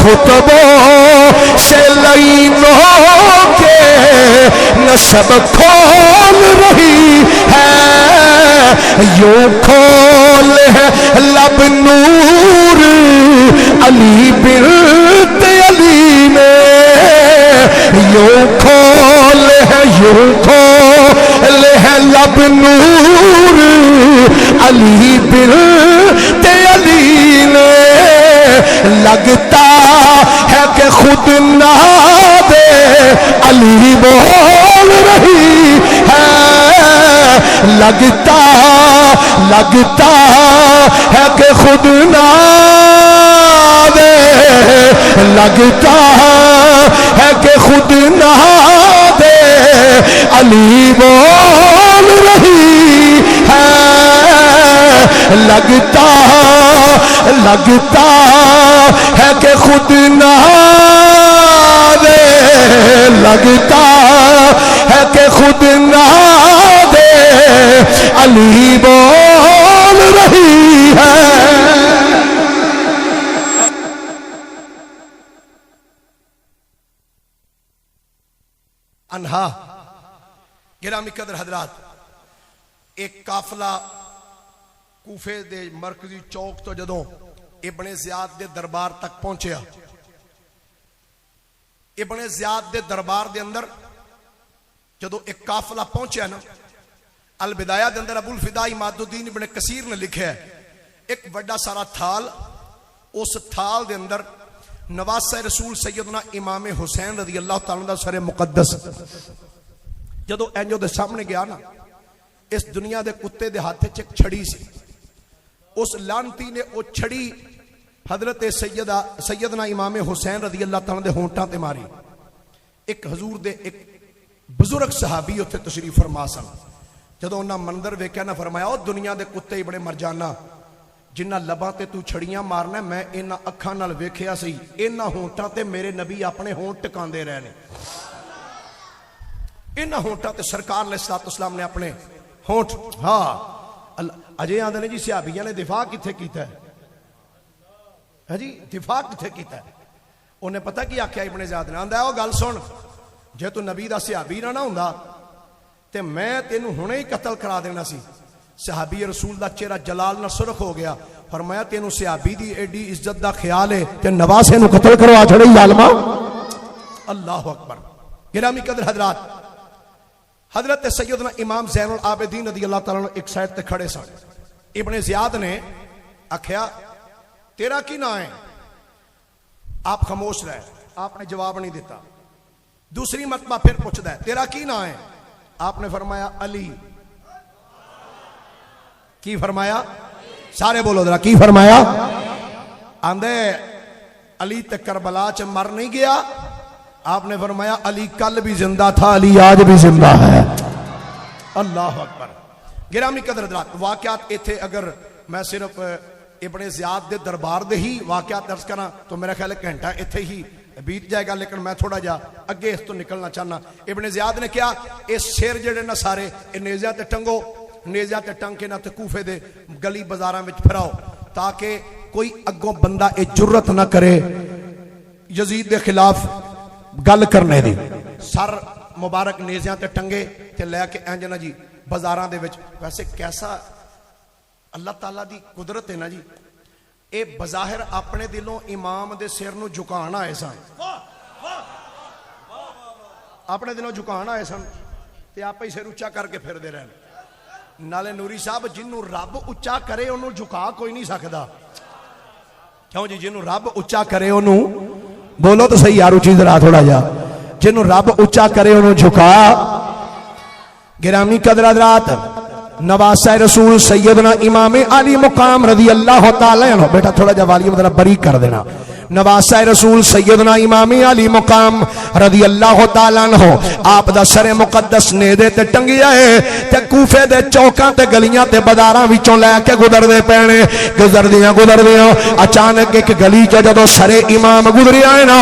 خطبوں سے لینوں کے نسب کھول رہی ہے یوں کھول ہے لب نور علی بنت علی میں یوں کھول ہے لب نور علی بنت علی نے لگتا ہے کہ خود ناد علی بول رہی ہے لگتا ہے کہ خود نہ دے، لگتا ہے کہ خود نہ دے، علی بول رہی ہے، لگتا ہے کہ خود نہ دے، لگتا ہے کہ خود نہ دے، علی بول رہی ہے۔ انہا گرامی قدر حضرات، ایک قافلہ کوفے دے مرکزی چوک تو جدوں ابن زیاد دے دربار تک پہنچیا، ابن زیاد دے دربار دے اندر جدوں ایک قافلہ پہنچیا نا، البدایہ دے اندر ابو الفدا عماد الدین ابن کثیر نے لکھا ہے ایک بڑا سارا تھال، اس تھال دے اندر نواسہ رسول سیدنا امام حسین رضی اللہ تعالیٰ دا سر مقدس جدو اینجو دے سامنے گیا نا، اس دنیا دے کتے دے ہاتھے چک چھڑی سی، اس لانتی نے او چھڑی حضرت سیدنا امام حسین رضی اللہ تعالیٰ دے ہونٹاں تے ماری۔ ایک حضور دے ایک بزرگ صحابی اتھے تشریف فرما سن، جدو انہاں منظر ویکھیا نہ فرمایا او دنیا دے کتے ہی بڑے مر جانا، جنہ لباں تے تو چھڑیاں مارنا، میں انہاں اکھاں نال ویکھیا سی، انہاں ہونٹاں تے میرے نبی اپنے ہونٹ ٹکاندے رہنے، انہاں ہونٹاں تے سرکار علیہ السلام نے اپنے ہونٹ، ہاں اجے آندے نے جی صحابیاں نے دفاع کتھے کیتا ہے، ہاں جی دفاع کتھے کیتا ہے، انہیں پتہ کی آکھیا ابن زیاد نے، آندا ہے او گل سن، جے تو نبی دا صحابی نہ ہوندا تے میں تینوں ہنے ہی قتل کرا دینا سی۔ صحابی رسول دا چہرہ جلال نہ سرخ ہو گیا، فرمایا تینوں صحابی دی ایڈی عزت دا خیال ہے تے نواسے نو قتل کروا چھڑے ظالما، اللہ اکبر۔ گرامی قدر حضرات، حضرت سیدنا امام زین العابدین رضی اللہ تعالیٰ ایک سائڈ تے کھڑے سن، ابن زیاد نے آکھیا تیرا کی نام ہے؟ آپ خاموش رہے، آپ نے جواب نہیں دیتا، دوسری مرتبہ پھر پوچھدا ہے تیرا کی نام ہے؟ آپ نے فرمایا علی۔ کی فرمایا؟ سارے بولو ذرا، کی فرمایا؟ آندے علی تے کربلا چ مر نہیں گیا، آپ نے فرمایا علی کل بھی زندہ تھا، علی آج بھی زندہ ہے، اللہ اکبر۔ گرامی قدر حضرات، واقعات ایتھے اگر میں صرف ابن زیاد دے دربار دے ہی واقعات درس کرنا تو میرا خیال ہے گھنٹہ ایتھے ہی بیت جائے گا، لیکن میں تھوڑا جا اگے اس تو نکلنا چاہنا۔ ابن زیاد نے کیا، اس شیر جڑے نہ سارے نیزیاں تے ٹنگو، نیزیاں تے ٹنگ کے نہ تے کوفے دے گلی بازاراں وچ پھراؤ، تاکہ کوئی اگوں بندہ اے جرت نہ کرے یزید دے خلاف گل کرنے دی۔ سر مبارک نیزیاں تے ٹنگے تے لے کے انج نا جی بازاراں دے وچ، ویسے کیسا اللہ تعالیٰ دی قدرت ہے نا جی، اے بظاہر اپنے دلوں امام دے سر نو جھکان آئے سن، اپنے دلوں جھکان آئے سن تے آپ ہی سر اچا کر کے پھر دے رہے، نالے نوری صاحب جنوں رب اچا کرے انہوں جھکا کوئی نہیں سکدا، کیوں جی جنوں رب اچا کرے انہوں، بولو تو صحیح یارو چیز رہا تھوڑا جا، جنوں رب اچا کرے انہوں جھکا۔ گرامی قدر حضرات، نواسہ رسول سیدنا امام علی مقام رضی اللہ تعالیٰ عنہ، بیٹا تھوڑا جا والیوم ذرا بریک کر دینا، نواسہ رسول سیدنا امام علی مقام رضی اللہ تعالیٰ عنہ آپ دا سر مقدس نیدے تے ٹنگیا ہے تے کوفے دے چوکاں تے گلیاں تے بداراں وچوں لے کے گزر دے پینے، گزر دیاں اچانک ایک گلی چ جدوں سر امام گزریا ہے نا،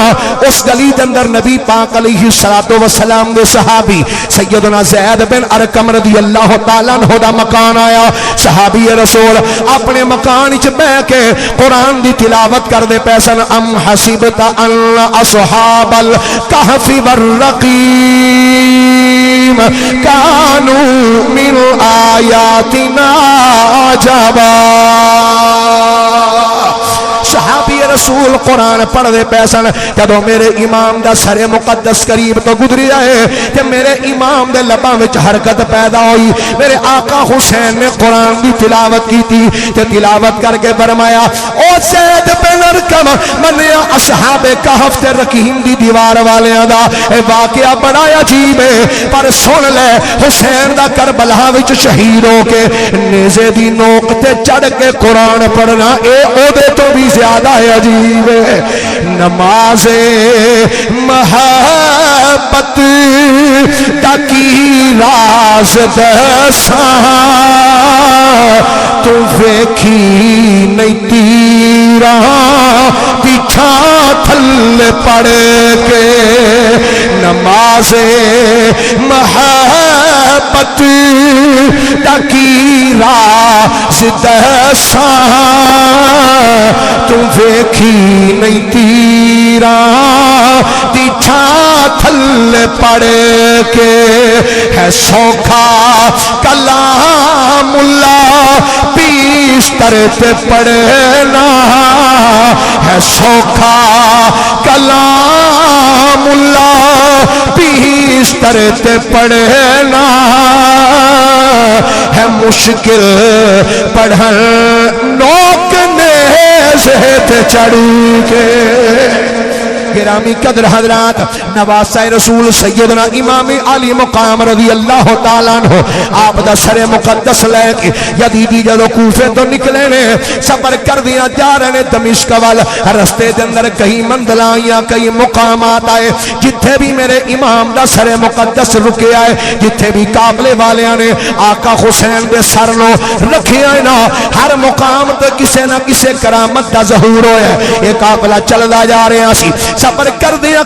اس گلی دے اندر نبی پاک علیہ الصلوۃ والسلام دے صحابی سیدنا زید بن ارقم رضی اللہ تعالیٰ عنہ دا مکان آیا، صحابی رسول اپنے مکان وچ بیٹھ کے قرآن دی تلاوت کر دے پیسن، ام حسبت ان اصحاب الکہف والرقیم کانوا من آیاتنا عجبا۔ صحابی رسول قرآن پڑھ دے پیسن جدو میرے امام دا سر مقدس قریب تو گزری آئے کہ میرے امام دے لباں وچ حرکت پیدا ہوئی میرے آقا حسین نے قرآن دی تلاوت کی تھی تے تلاوت کر کے فرمایا او زید بن ارکم منیا اصحاب کہف تے رقیم دی دیوار والیاں دا اے واقعہ بڑا عجیب ہے پر سن لے حسین دا کربلا وچ شہید ہو کے نیزے دی نوک تے چڑھ کے قرآن پڑھنا اے او دے تو بھی زیادہ عجیب ہے نماز محبت تاکی راز دساں تو ویکھی نہیں تیرا پیچھا تھل پڑ کے نماز محبت تاکی راز دساں تو ویکھی نہیں تیرا پیچھا تھل پڑ کے ہے سوکھا کلام اللہ پیشتر تے پڑھنا ہے سوکھا کلام اللہ پیشتر تے پڑھنا ہے مشکل پڑھن نوک نیزے تے چڑھ کے گرامی قدر حضرات نواسہ رسول سیدنا امام علی مقام رضی اللہ تعالیٰ عنہ آپ دا سر مقدس لے کے یزیدی جدو کوفے تو نکلے نے سفر کر دیا جا رہے نے دمشق وال رستے دے اندر کئی منزلاں کئی مقامات آئے جتھے بھی میرے امام دا سر مقدس رکے آئے جتھے بھی قافلے والیاں نے آقا حسین دے سر نو رکھے آئے نا ہر مقام تے کسے نہ کسے کرامت دا ظہور ہوئے ایک قافلہ چلدا جا رہے ہیں سی سفر کر دیا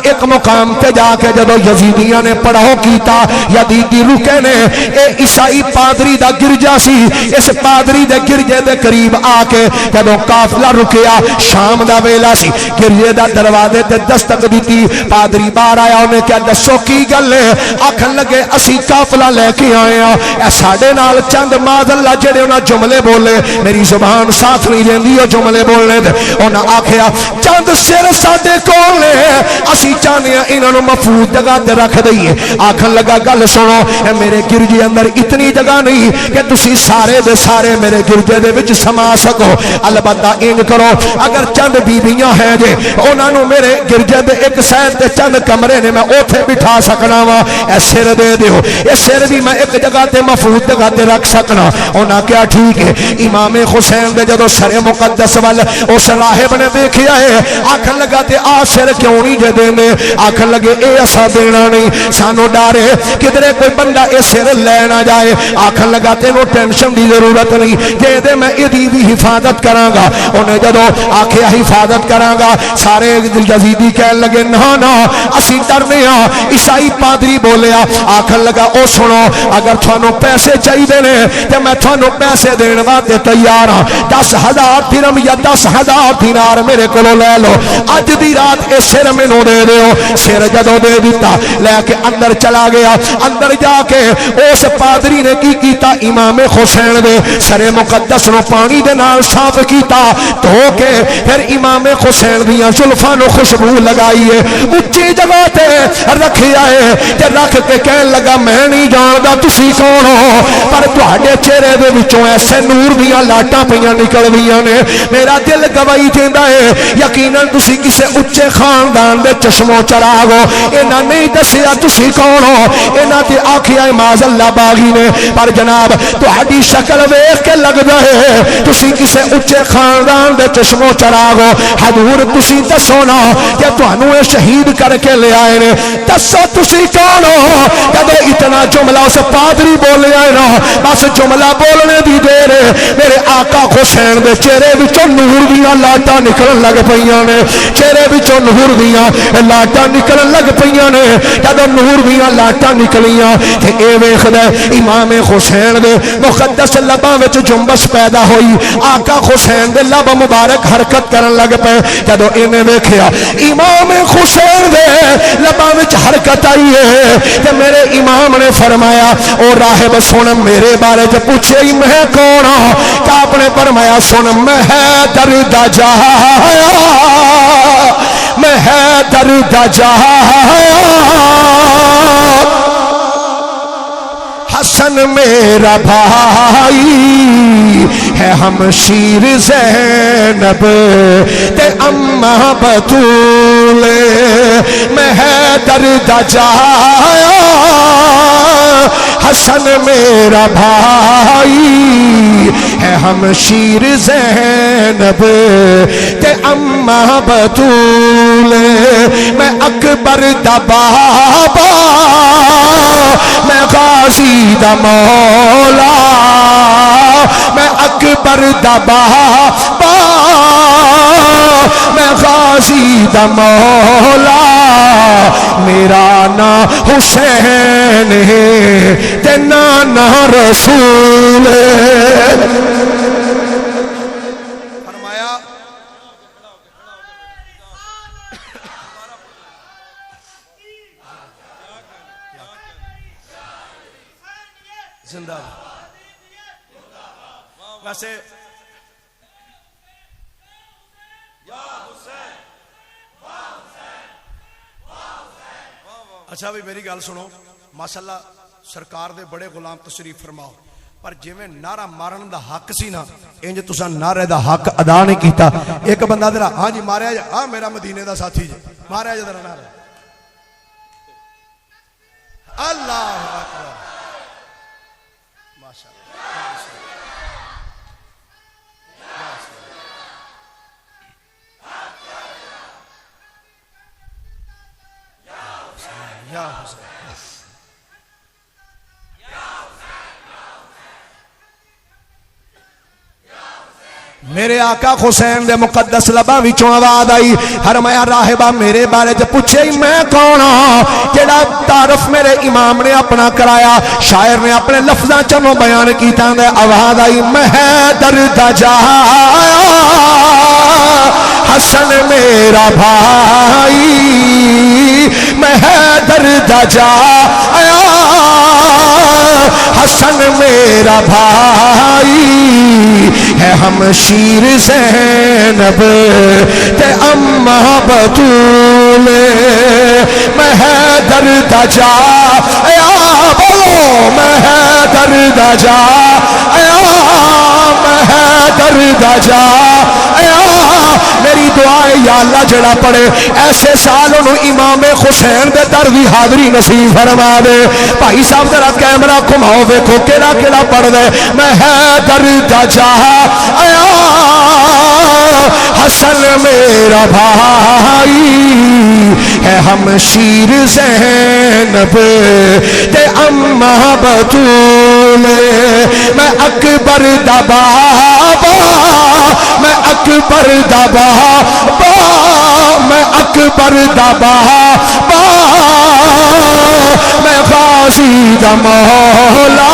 ایک مقام تے جا کے جدو یزیدیاں نے پڑھاؤ کیتا یزیدی رکے نے اے عیسائی پادری دا گرجا سی اس پادری دے گرجے دے قریب آ کے جدو قافلہ رکیا شام دا ویلا سی گرجے دا دروازے تے دستک دیتی پادری باہر آیا انہیں کیا دسو کی گل ہے آکھن لگے اسی قافلہ لے کے آئے اے ساڈے نال چند معاذ اللہ جڑے انہاں جملے بولے میری زبان ساتھ نہیں دیندی او جملے بولنے دے انہاں آکھیا چند سر ساڈے کول نے اسی چاہنے انہاں نو محفوظ جگہ تے رکھ دئیے آکھن لگا گل سنو اے میرے گرجے اندر اتنی جگہ نہیں کہ تسی سارے دے سارے میرے گرجے دے وچ سما سکو البتہ انج کرو اگر چند بیبیاں ہیں جے انہاں نو میرے گرجے دے ایک سائڈ تے چند کمرے نے میں اوتھے بٹھا سکنا وا اے سر دے دیو اے سر بھی میں ایک جگہ تے محفوظ جگہ تے رکھ سکنا انہاں کیا ٹھیک ہے امام حسین دے جدو سر مقدس وال اس راہب نے دیکھیا ہے آکھن لگا تے آ سر کیوں نہیں جے دینے آکھن لگے اے اسا دینا نہیں سانو ڈارے کدھرے کوئی بندہ اے سر لے نہ جائے آکھن لگا تینو ٹینشن دی ضرورت نہیں جے دے میں ادی بھی حفاظت کراں گا انہیں جدو آکھیا حفاظت کراں گا سارے یزیدی کہن لگے نا اسی ڈرنے ہاں عیسائی پادری بولیا آکھن لگا او سنو اگر تھانو پیسے چاہیے نے تے میں تھانو پیسے دین واسطے تیار ہاں 10,000 درہم یا 10,000 دینار میرے کولو لے لو اج دی رات اے سر مینوں دے دیو سر جدو دے دیتا لے کے اندر چلا گیا اندر جا کے اس پادری نے کی کیتا امام حسین دے سر مقدس نو پانی دے نال صاف کیتا دھو کے پھر امام حسین دیاں زلفاں نو خوشبو لگائی ہے اونچی جگہ تے رکھیا ہے تے رکھ کے کہن لگا میں نہیں جاندا تسی کون ہو پر تہاڈے چہرے دے وچوں ایسے نور دیاں لاٹاں پیاں نکلدیاں نے میرا دل گواہی دیندا ہے یقیناً تسی کسے اچے خاندان دے چشمو چراغ ہو انہاں نہیں دسیا تسی کون ہو انہاں تے آکھیا معاذ اللہ باغی نے پر جناب تہاڈی شکل ویکھ کے لگدا ہے تسی کسے اچے خاندان دے چشمو چراغ ہو حضور تسی دسو نا کہ تانوں اے شہید کر کے لے آئے نے دسو تسی کون ہو جب اتنا جملہ اس پادری بولیا ہے نا بس جملہ بولنے دی دیر میرے آقا حسین دے چہرے وچوں نور دیاں لاٹاں نکلن لگ پیاں نے چہرے وچوں نور دیاں لاٹاں نکلن لگ پیاں نے جدوں نور دیاں لاٹاں نکلیاں تے اے ویکھدا امام حسین دے مقدس لباں وچ جنبش پیدا ہوئی آقا حسین دے لب مبارک حرکت کرن لگ پے جدوں ایویں ویکھیا امام حسین دے لباں وچ حرکت آئی ہے تے میرے امام نے فرمایا او راہب سن میرے بارے چ پوچھے میں کون ہاں کہ آپ نے فرمایا سن میں حیدر دا جایا میں حیدر دا جایا حسن میرا بھائی ہے ہمشیر زینب تے اماں بطول میں حیدر دا جایا حسن میرا بھائی ہے ہمشیر زینب تے اماں بطول میں اکبر دا بابا میں غازی دا مولا میں اکبر دا بابا میں غازی دا مولا میرا نام حسین ہے تے نانا رسول فرمایا زندہ ویسے اچھا بھی میری گل سنو ماشاءاللہ سرکار دے بڑے غلام تشریف فرماؤ پر جویں نعرہ مارن دا حق سی نا انج تساں نعرے دا حق ادا نہیں کیتا ایک بندہ ذرا ہاں جی ماریا جا ہاں میرا مدینے دا ساتھی جی ماریا جا ذرا نعرہ اللہ اکبر یا حسین میرے آقا حسین دے مقدس لباں وچوں آواز آئی فرمایا راہبہ میرے بارے تے پوچھے میں کون ہاں جڑا تعارف میرے امام نے اپنا کرایا شاعر نے اپنے لفظاں چوں بیان کیتا تے آواز آئی میں حیدر دا جایا حسن میرا بھائی میں حیدر دا جایا حسن میرا بھائی ہے ہمشیر زینب تے اماں بطول میں حیدر دا جایا بولو میں حیدر دا جایا میں حیدر دا جایا میری دعا ہے یا اللہ جڑا پڑے ایسے سال انہوں امام حسین دے در دی حاضری نصیب فرما دے بھائی صاحب ذرا کیمرہ گھماؤ ویکھو کیڑا کیڑا پڑھ دے میں حیدر دا جایا حسن میرا بھائی ہے ہمشیر زینب تے اماں بطول میں اکبر دا بابا میں اکبر دا بابا میں اکبر دا بابا میں غازی دا مولا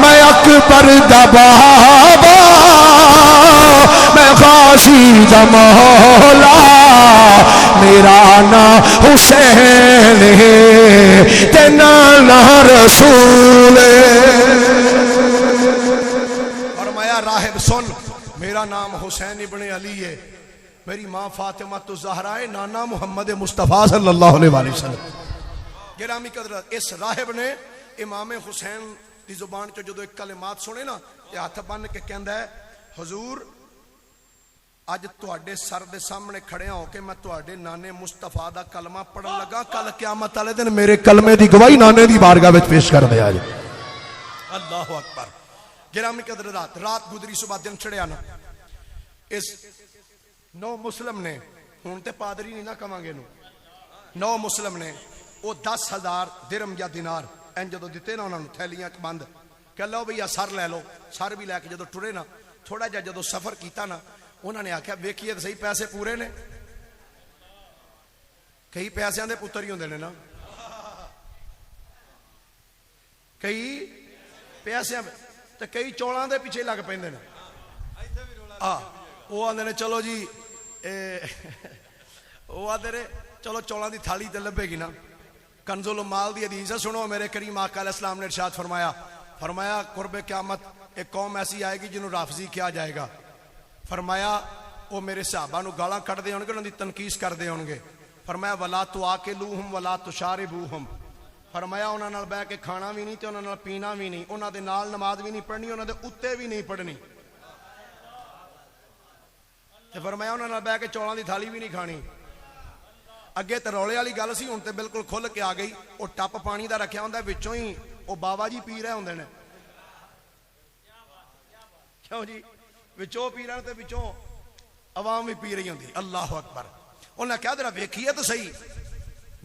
میں اکبر دا بابا میں غازی دا مولا میرا نام حسین ہے تے نانا رسول فرمایا راہب سن میرا نام حسین ابن علی ہے میری ماں فاطمہ الزہرا ہے نانا محمد مصطفیٰ صلی اللہ علیہ وآلہ وسلم گرامی قدرت اس راہب نے امام حسین دی زبان چو جدو ایک کلمات سنے نا یہ ہاتھ بن کے کہندا ہے حضور اج تواڈے سر دے سامنے کھڑے ہو کے میں تواڈے نانے مصطفیٰ دا کلمہ پڑھن لگا کل قیامت والے دن میرے کلمے دی گواہی نانے دی بارگاہ وچ پیش کر دے آج اللہ اکبر گرامی قدرت رات گزری صبح دن چڑھیا نا اس 9 مسلم نے ہون تے پادری نہیں نہ کہاں گے 9 مسلم نے وہ 10,000 درم یا دینار این جدو دیتے نا انہوں نے تھیلیاں بند کہ لو بھئی سر لے لو سر بھی لے کے جدو ٹرے نا تھوڑا جا جدو سفر کیتا نا انہوں نے آکھیا ویکھیے صحیح پیسے پورے نے کئی پیسیاں دے پتر ہی ہوندے نے نا, کئی پیسیاں تے کئی چولاں دے پیچھے لگ پیندے نے. وہ آندے نے چلو جی وہ آدھے نے چلو چولاں دی تھالی تے لبے گی نا. کنز المال دی حدیث ہے, سنو میرے کریم آقا علیہ السلام نے ارشاد فرمایا قرب قیامت ایک قوم ایسی آئے گی جنہوں رافضی کیا جائے گا. فرمایا وہ میرے صحابہ نو گالاں کٹ دے ہون گے, انہاں دی تنقیص کر دے ہون گے. فرمایا ولا تواکلوہم ولا تشاربوہم, فرمایا انہاں نال بیٹھ کے کھانا بھی نہیں تے انہاں نال پینا بھی نہیں, انہاں دے نال نماز بھی نہیں پڑھنی, انہاں دے اُتے بھی نہیں پڑھنی. تے فرمایا انہاں نال بیٹھ کے چولاں دی تھالی بھی نہیں کھانی. اگے تے رولے والی گل سی, ہن تے بالکل کھل کے آ گئی. وہ ٹپ پانی دا رکھیا ہوندا, وچوں ہی وہ بابا جی پی رہے ہوندے نے. کیوں جی وچوں پی رہے تے وچوں عوام بھی پی رہی ہوندی. اللہ اکبر. انہاں کہا ذرا ویکھیے تے صحیح,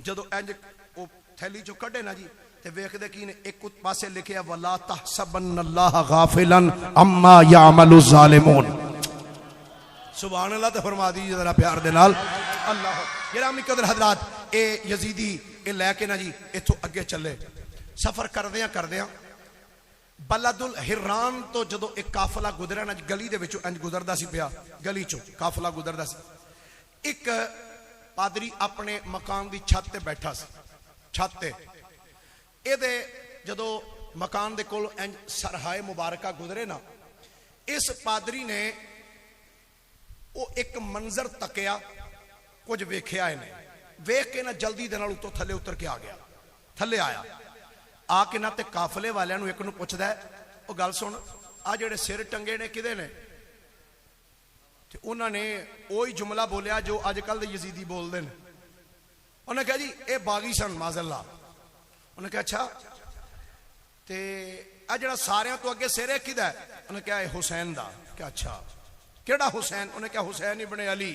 جدو انج او تھیلی چوں کڈے نا جی تے ویکھدے کی نے, ایک پاسے لکھیا ولا تحسبن اللہ غافلا عما یعمل الظالمون. سبحان اللہ. تے فرما دیجیے ذرا پیار دے نال اللہ. گرامی قدر حضرات, اے یزیدی اے لے کے نا جی ایتھوں اگے چلے. سفر کردیاں بلد الحران تو جدو ایک قافلہ گزریا نا, گلی دے وچوں انج گزردا سی پیا, گلی چوں قافلہ گزردا سی. ایک پادری اپنے مکان دی چھت تے بیٹھا سی. چھت تے اے دے جدو مکان دے کول انج سرہائے مبارکہ گزرے نا, اس پادری نے وہ ایک منظر تکیا, کچھ ویکھیا انہیں, ویکھ کے نا جلدی دے نال اتوں تھلے اتر کے آ گیا. تھلے آیا آ کے نہ تے قافلے والیاں نو ایک نو پوچھدا ہے, او گل سن آ جڑے سر ٹنگے نے کدے نے؟ تے انہاں نے وہی جملہ بولیا جو اج کل دے یزیدی بول دے نے. انہاں نے کہا جی اے باغی سن معاذ اللہ. انہاں نے کہا اچھا تے آ جڑا ساریاں تو اگے سر ہے کدا ہے؟ انہاں نے کہا اے حسین دا. کہ اچھا کیڑا حسین؟ انہوں نے کہا حسین ابن علی.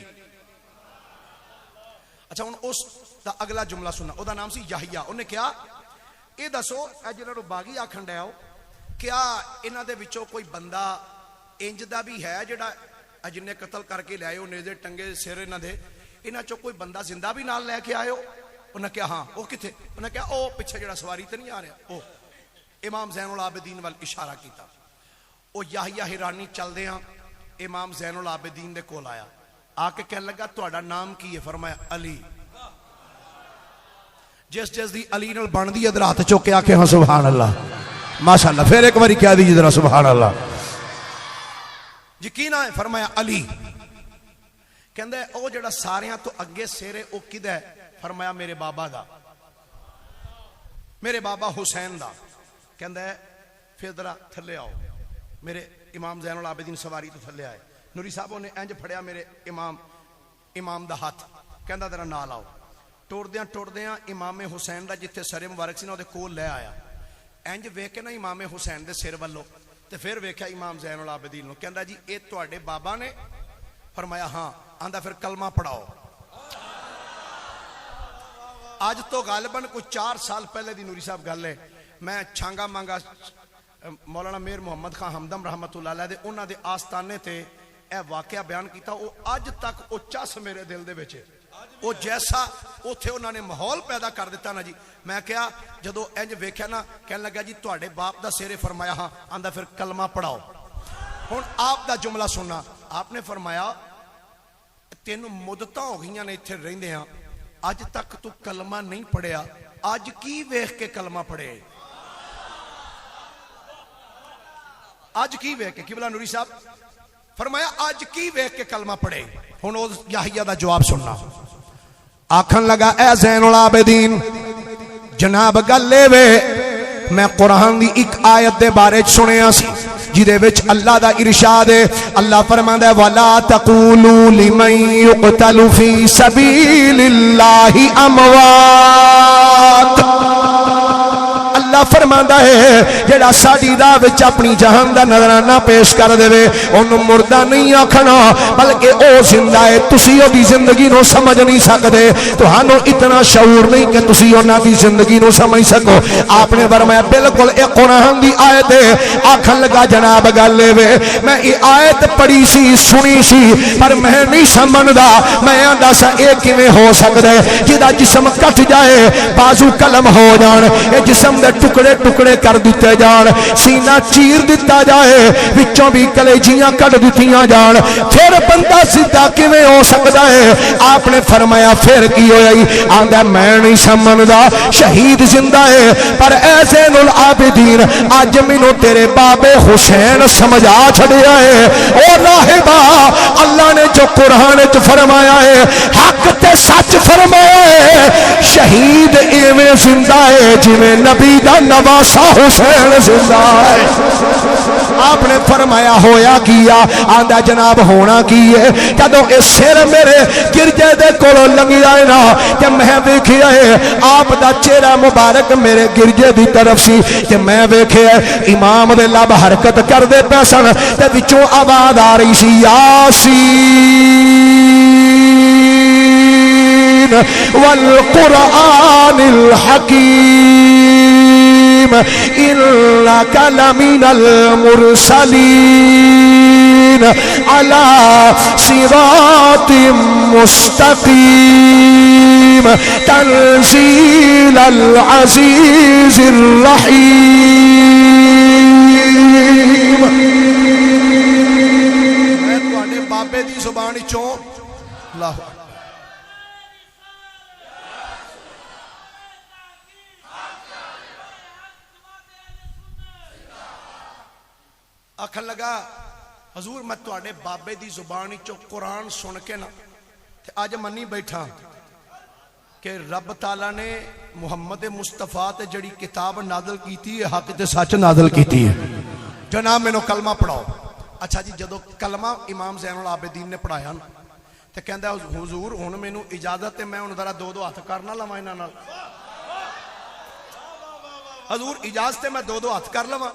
اچھا ہن اس دا اگلا جملہ سننا, او دا نام سی یحییٰ. انہیں کہا اے دسو اے جنہاں نو باغی آکھن ڈیا ہو, کیا انہاں دے وچوں کوئی بندہ انج دا بھی ہے جڑا جن نے قتل کر کے لے آئے ہو, نیزے ٹنگے سر انہاں دے, انہاں چوں کوئی بندہ زندہ بھی نال لے کے آئے ہو؟ انہاں کہا ہاں. او کتے؟ انہاں کہا او پیچھے جڑا سواری تے نہیں آ رہا, او امام زین العابدین وال اشارہ کیتا. او یحییٰ حرانی چل دیاں امام زین العابدین دے کول آیا, آ کے کہنے لگا تہاڈا نام کی ہے؟ فرمایا علی. جس دی علی نال بندی ادھر ہاتھ چوک کے آکھے ہاں سبحان اللہ ماشاءاللہ. پھر ایک باری کہہ دیجیے ذرا سبحان اللہ. جی کی نام ہے؟ فرمایا علی. کہندا ہے او جڑا ساریاں تو اگے سیرے او کدا ہے؟ فرمایا میرے بابا دا, میرے بابا حسین دا. کہندا ہے پھر ذرا تھلے آؤ. میرے امام زین العابدین سواری تو تھلے آئے. نوری صاحب نے انج پھڑیا میرے امام دا ہاتھ, کہندا ذرا نال آؤ. ٹردیاں امام حسین دا جتھے سر مبارک سی نا دے کول لے آیا. انج ویکھ کے نا امام حسین دے سر والو تے پھر ویکھیا امام زین العابدین نو. کہندا جی اے تواڈے بابا نے؟ فرمایا ہاں. آندا پھر کلمہ پڑھاؤ. آج تو غالباً کوئی 4 سال پہلے دی نوری صاحب گل ہے, میں چھانگا مانگا مولانا میر محمد خان ہمدم رحمت اللہ علیہ دے انہاں دے آستانے تے اے واقعہ بیان کیتا. او اج تک او چس میرے دل دے وچ, او جیسا اوتھے انہاں نے ماحول پیدا کر دیتا نا جی. میں کہا جدو انج ویکھیا نا, کہنے لگا جی تواڈے باپ دا سیرے؟ فرمایا ہاں. آندا پھر کلمہ پڑھاؤ. ہن آپ دا جملہ سننا. آپ نے فرمایا تینوں مدتاں ہو گئیاں نے ایتھے رہندے ہاں, اج تک تو کلمہ نہیں پڑھیا, اج کی ویکھ کے کلمہ پڑھے؟ آج کی ویکھ کے؟ قبلہ نوری صاحب فرمایا آج کی ویکھ کے کلمہ پڑھے؟ ہن او یحییٰ دا جواب سننا. آکھن لگا اے زین العابدین جناب گل لے وے, میں قرآن دی ایک آیت دے بارے سنیا سی جدے وچ اللہ دا ارشاد ہے. اللہ فرماندا ہے ولا تقولوا لمن يقتل في سبيل الله اموات. اللہ فرماندا ہے جڑا ساڈی راہ وچ اپنی جہان دا نظرانہ پیش کر دے اونوں مردہ نہیں آکھنا بلکہ او زندہ ہے تسی او دی زندگی نو سمجھ نہیں سکدے تہانوں اتنا شعور نہیں کہ تسی انہاں دی زندگی نو سمجھ سکو آپ نے فرمایا بالکل اے قرآن دی آیت ہے آکھن لگا جناب گل وے میں یہ آیت پڑھی سی سنی سی پر میں نہیں سمجھدا میں آندا سا اے کیویں ہو سکدا ہے جدا جسم کٹ جائے بازو قلم ہو جان اے جسم دے ٹکڑے ٹکڑے کر دیتے جان سینہ چیر دیتا جائے وچوں بھی کلیجیاں کٹ دتیاں جان پھر بندہ سیدھا کیویں ہو سکدا ہے آپ نے فرمایا پھر کی ہوئی آندا میں نہیں سمجھدا شہید زندہ ہے پر اے زین العابدین اج مینوں تیرے باب حسین سمجھا چھڑیا ہے او راہبا اللہ نے جو قرآن وچ فرمایا ہے حق تے سچ فرمایا ہے شہید ایویں زندہ ہے جویں نبی دا نواسا حسین زندہ ہے آپ نے فرمایا ہویا کیا آندا جناب ہونا کی ہے جدوں اے سر میرے گرجے دے کولوں لنگی آئے نا کہ میں ویکھیا ہے آپ دا چہرہ مبارک میرے گرجے دی طرف سی کہ میں ویکھیا امام دے لب حرکت کر دے پے سن تے وچوں آواز آ رہی سی یاسین والقرآن الحکیم إنك لمن المرسلين على صراط مستقيم تنزيل العزيز الرحيم میں تواڈے بابے دی زبان وچوں اللہ آکھن لگا حضور میں تواڈے بابے دی زبان وچوں قرآن سن کے نا تے اج منی بیٹھا کہ رب تعالیٰ نے محمد مصطفیٰ تے جڑی کتاب نازل کیتی ہے حق تے سچ نازل کیتی ہے جناب مینوں کلمہ پڑھاؤ اچھا جی جدو کلمہ امام زین العابدین نے پڑھایا نا تے کہندا حضور ہن مینوں اجازت ہے میں ہن ذرا دو ہاتھ کرنا لواں انہاں نال حضور اجازت ہے میں دو ہاتھ کر لواں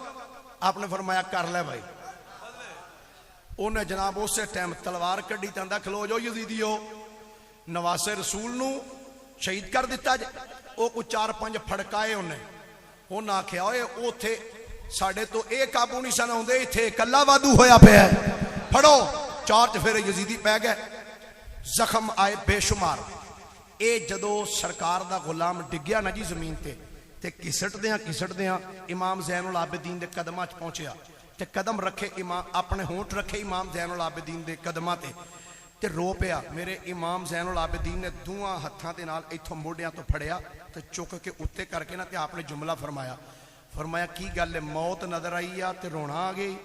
آپ نے فرمایا کر لے بھائی انہیں جناب اسے ٹائم تلوار کڈی تے آندا کھلو جو یزیدیو نواسے رسول نو شہید کر دیتا جائے او کو 4-5 پھڑکائے انہیں آکھیا ہوئے اوتھے ساڑھے تو ایک قابو نہیں سن ہوندے ایتھے کلا وادو ہویا پہ ہے پھڑو 4 پھر یزیدی پہ گئے زخم آئے بے شمار اے جدو سرکار دا غلام ڈگیا نا جی زمین تے کسٹ دیاں امام زین العابدین دے قدمہ چ پہنچیا تے قدم رکھے امام اپنے ہونٹ رکھے امام زین العابدین دے قدمہ تے رو پیا میرے امام زین العابدین نے دوہاں ہتھاں دے نال ایتھوں موڈیاں تو پھڑیا تے چک کے اتے کر کے نا تے آپ نے جملہ فرمایا کی گل ہے موت نظر آئی یا تے رونا آ گئی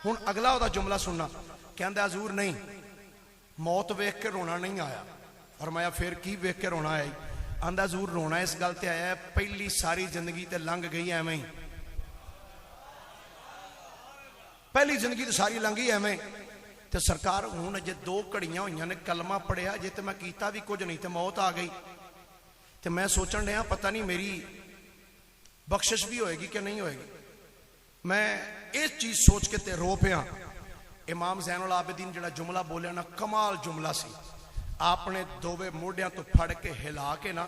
ہن اگلا دا جملہ سننا کہندا حضور نہیں موت ویکھ کے رونا نہیں آیا فرمایا پھر کی ویکھ کے رونا آیا آندا حضور رونا اس گل تے آیا ہے پہلی ساری زندگی تے لنگ گئی ایویں ہی پہلی زندگی تے ساری لنگی ایویں تے سرکار ہن جے 2 گھڑیاں ہوئیاں نے کلمہ پڑھیا جے تے میں کیتا بھی کچھ نہیں تے موت آ گئی تے میں سوچن ڈیا پتہ نہیں میری بخشش بھی ہوئے گی کہ نہیں ہوئے گی میں اس چیز سوچ کے تے رو پیا امام زین العابدین جڑا جملہ بولیا نا کمال جملہ سی آپ نے دووے موڈیاں تو پھڑ کے ہلا کے نا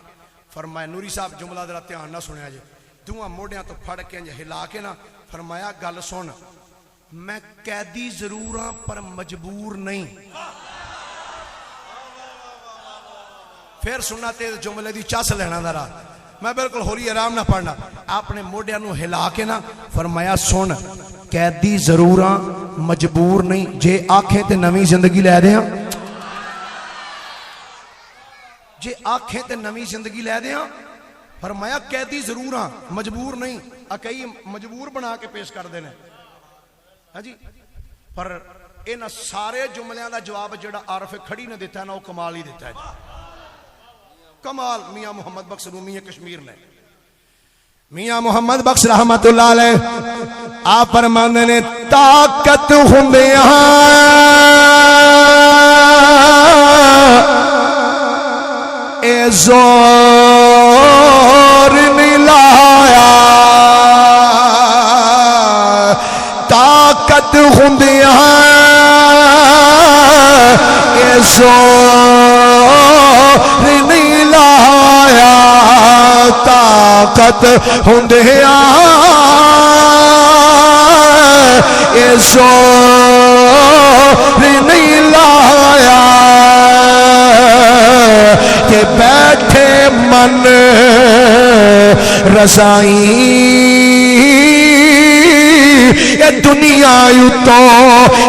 فرمایا نوری صاحب جملہ ذرا دھیان نہ سنیا جی دوہاں موڈیاں تو پھڑ کے ہلا کے نا فرمایا گل سن میں قیدی ضرور ہاں پر مجبور نہیں پھر سننا تے جملے دی چس لینا ذرا میں بالکل ہوری آرام نہ پڑھنا آپ نے موڈیاں نو ہلا کے نا فرمایا سن قیدی ضرور ہاں مجبور نہیں جے آنکھیں تے نویں زندگی لے دے ہاں جے آنکھیں تے نویں زندگی لے دے ہاں فرمایا قیدی ضرور ہاں مجبور نہیں کئی مجبور بنا کے پیش کر دینے ہاں جی پر ان سارے جملیاں دا جواب جڑا عارف کھڑی نے دیتا ہے نا وہ کمال ہی دیتا ہے جی کمال میاں محمد بخش رومی کشمیر نے میاں محمد بخش رحمت اللہ علیہ آپ فرماندے نے طاقت ہوندیاں اے زور نہیں لا نہیں لایا طاقت ہوندیاں اے زور نہیں لایا کہ بیٹھے من رضائی اے دنیا تو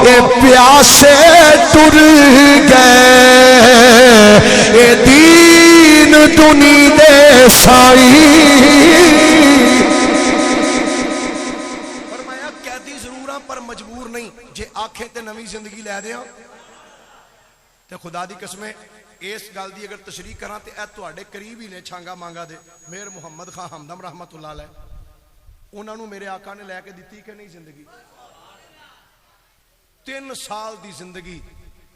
اے پیاسے ٹر گئے اے دین دنی دے سائی فرمایا قیدی ضرور ہاں پر مجبور نہیں جے آنکھیں تے نوی زندگی لے دے ہاں تے خدا دی قسمیں اس گل دی اگر تشریح کراں تے اے تواڈے قریب ہی نے چھانگا مانگا دے میر محمد خان ہمدم رحمت اللہ علیہ انہاں نوں میرے آقا نے لے کے دتی کہ نہیں زندگی 3 سال دی زندگی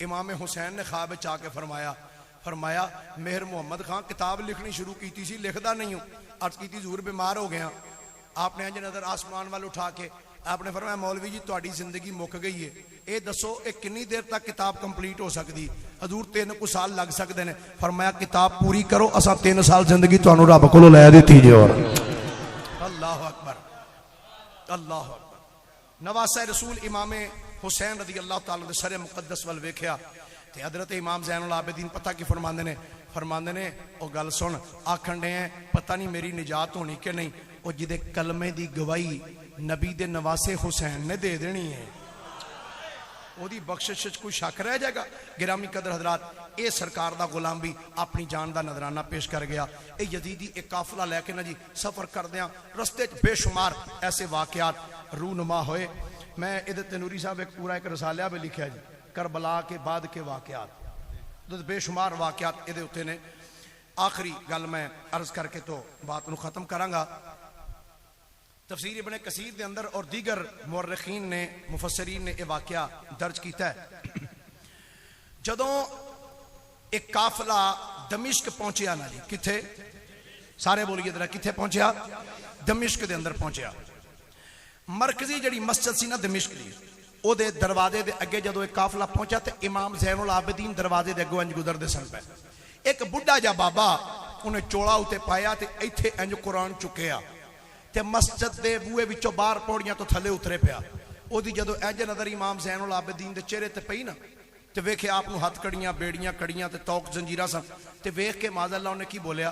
امام حسین نے خواب وچ آ کے فرمایا مہر محمد خان کتاب لکھنی شروع کیتی سی لکھدا نہیں ہوں عرض کیتی حضور بیمار ہو گیا آپ نے انج نظر آسمان وال اٹھا کے آپ نے فرمایا مولوی جی تہاڈی زندگی مک گئی ہے اے دسو اے کنی دیر تک کتاب کمپلیٹ ہو سکتی حضور 3 کو سال لگ سکتے ہیں فرمایا کتاب پوری کرو اساں 3 سال زندگی تانوں رب کولوں لے دتی جی اور اللہ اکبر اللہ اکبر نواسہ رسول امام حسین رضی اللہ تعالیٰ دے سر مقدس وال ویکھیا تے حضرت امام زین العابدین پتہ کی فرماندے نے او گل سن آکھن دے ہیں پتہ نہیں میری نجات ہونی کہ نہیں او جدے کلمے دی گواہی نبی دے نواسے حسین نے دے دینی ہے او دی بخشش وچ کوئی شک رہ جائے گا گرامی قدر حضرات اے سرکار دا غلام بھی اپنی جان دا نظرانہ پیش کر گیا اے یزیدی ایک قافلہ لے کے نا جی سفر کردیاں رستے بے شمار ایسے واقعات رونما ہوئے میں ادھر نوری صاحب ایک پورا ایک رسالہ بھی لکھا جی کربلا کے بعد کے واقعات بے شمار واقعات ادھر ہوتے نے آخری گل میں عرض کر کے تو بات نو ختم کروں گا تفسیر ابن کثیر دے اندر اور دیگر مورخین نے مفسرین نے یہ واقعہ درج کیتا ہے جدوں ایک قافلہ دمشق پہنچیا نا جی کتھے سارے بولیے ذرا کتھے پہنچیا دمشق دے اندر پہنچیا مرکزی جڑی مسجد سی نا دمشق دی او دے دروازے دے اگے جدوں ایک قافلہ پہنچا تے امام زین العابدین دروازے دے اگوں انج گزر دے سن پے ایک بڈھا جا بابا انہیں چوڑا اتے پایا تے ایتھے انج قرآن چکیا تے مسجد دے بوئے وچوں باہر پوڑیاں تو تھلے اترے پیا او دی جدوں انج نظر امام زین العابدین دے چہرے تے پئی نا تے ویکھے آپ نو ہتھ کڑیاں بیڑیاں کڑیاں تے توق زنجیراں سن تے ویکھ کے معاذ اللہ نے کی بولیا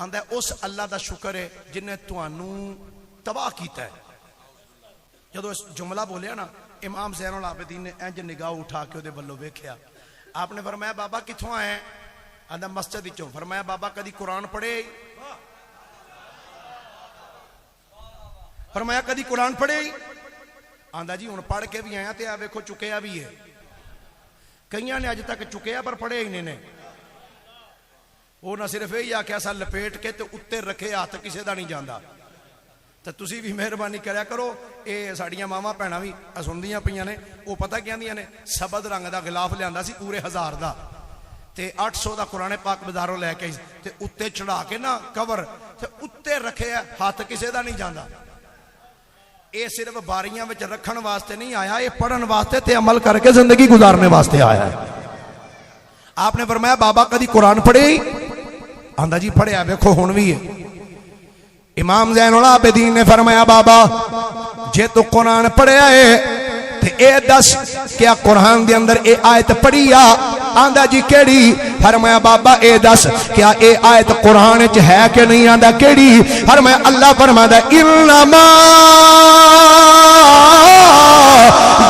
آندا ہے اس اللہ دا شکر ہے جن نے تانوں تباہ کیتا ہے جدوں اس جملہ بولیا نا امام زین العابدین نے انج نگاہ اٹھا کے دے بلو ویکھیا آپ نے فرمایا بابا کتھوں آئے آندا مسجد وچوں فرمایا بابا کدی قرآن پڑھے فرمایا کدی قرآن پڑھے آندا جی ہن پڑھ کے بھی آیا تے آ ویکھو چکیا بھی ہے کئیاں نے اج تک چکیا پر پڑھے ہی نہیں نے وہ نہ صرف یہی آکھیا سا لپیٹ کے تے اتے رکھے ہاتھ کسے دا نہیں جاندا تے تسی بھی مہربانی کریا کرو اے ساڈیاں ماواں بھੈਣਾں بھی سندیاں پیاں نے وہ پتہ کہندیاں نے سبد رنگ دا غلاف لیاندا سی پورے 1000 دا تے 800 دا قرآن پاک بازاروں لے کے تے اتے چڑھا کے نا کور تے اتے رکھے ہاتھ کسے دا نہیں جاندا اے صرف باریاں وچ رکھن واسطے نہیں آیا اے پڑھن واسطے تے عمل کر کے زندگی گزارنے واسطے آیا ہے آپ نے فرمایا بابا کدی قرآن پڑھے آندا جی پڑھیا ویکھو ہن وی ہے امام زین العابدین نے فرمایا بابا جے تو قرآن پڑھیا ہے تے اے دس کیا قرآن دے اندر اے آیت پڑھی آ آندا جی کیڑی فرمایا بابا اے دس کیا اے آیت قرآن وچ ہے کہ نہیں آندا کیڑی فرمایا اللہ فرماتا انما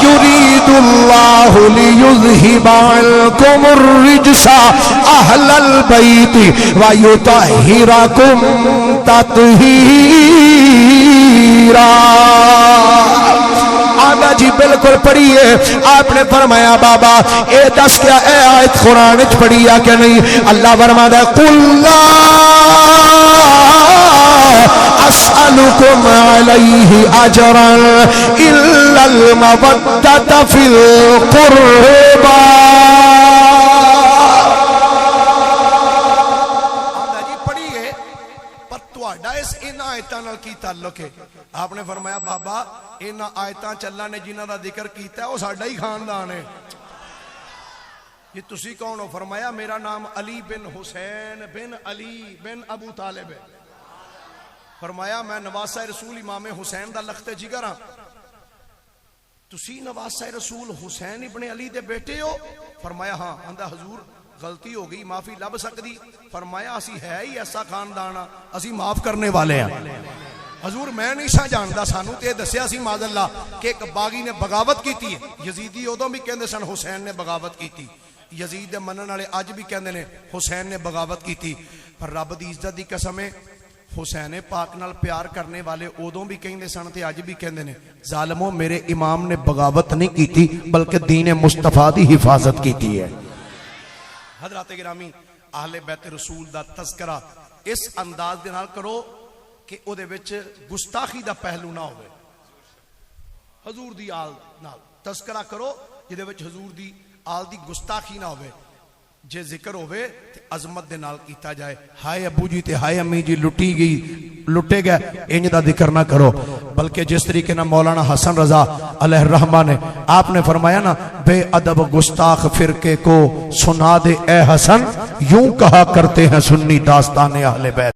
یرید اللہ لیذہب عنکم الرجس اہل البیت ویطہرکم تطہیرا آگا جی بالکل پڑھیے آپ نے فرمایا بابا اے دس کیا اے آیت قرآن وچ پڑھی آ کہ نہیں اللہ فرماتا ہے قل لا اسألکم علیہ اجرا الا المودۃ فی القربى کی تعلق ہے آپ نے فرمایا بابا انہاں آیتاں چ اللہ نے جنہاں دا ذکر کیتا ہے وہ ساڈا ہی خاندان ہے یہ تسی کون ہو؟ فرمایا میرا نام علی بن حسین بن علی بن ابو طالب ہے۔ فرمایا میں نواسہ رسول امام حسین دا لخت جگر ہاں۔ تسی نواسہ رسول حسین ابن علی دے بیٹے ہو؟ فرمایا ہاں۔ آندا حضور غلطی ہو گئی، معافی لب سکدی؟ فرمایا اسی ہے ہی ایسا خاندان ہاں، اسی معاف کرنے والے ہیں۔ حضور میں نہیں سا جاندا، سانو تے دسیا سی معاذ اللہ کہ ایک باغی نے بغاوت کیتی ہے۔ یزیدی ادوں بھی کہندے سن حسین نے بغاوت کیتی، یزید دے منن والے اج بھی کہندے نے حسین نے بغاوت کیتی، پر رب دی عزت دی قسم ہے حسین پاک نال پیار کرنے والے ادوں بھی کہندے سن تے اج بھی کہندے نے ظالموں میرے امام نے بغاوت نہیں کیتی بلکہ دین مصطفیٰ دی حفاظت کیتی ہے۔ حضرات گرامی، اہل بیت رسول دا تذکرہ اس انداز دے نال کرو کہ او دے وچ گستاخی دا پہلو نہ ہوئے۔ حضور دی آل نال تذکرہ کرو جدے وچ حضور دی آل دی گستاخی نہ ہوئے، جے ذکر ہوئے تے عظمت دے نال کیتا جائے۔ ہائے ابو جی تے ہائے امی جی لٹے گئے، انج دا ذکر نہ کرو، بلکہ جس طریقے نہ مولانا حسن رضا علیہ الرحمہ نے آپ نے فرمایا نا بے ادب گستاخ فرقے کو سنا دے اے حسن، یوں کہا کرتے ہیں سنی داستان اہل بیت۔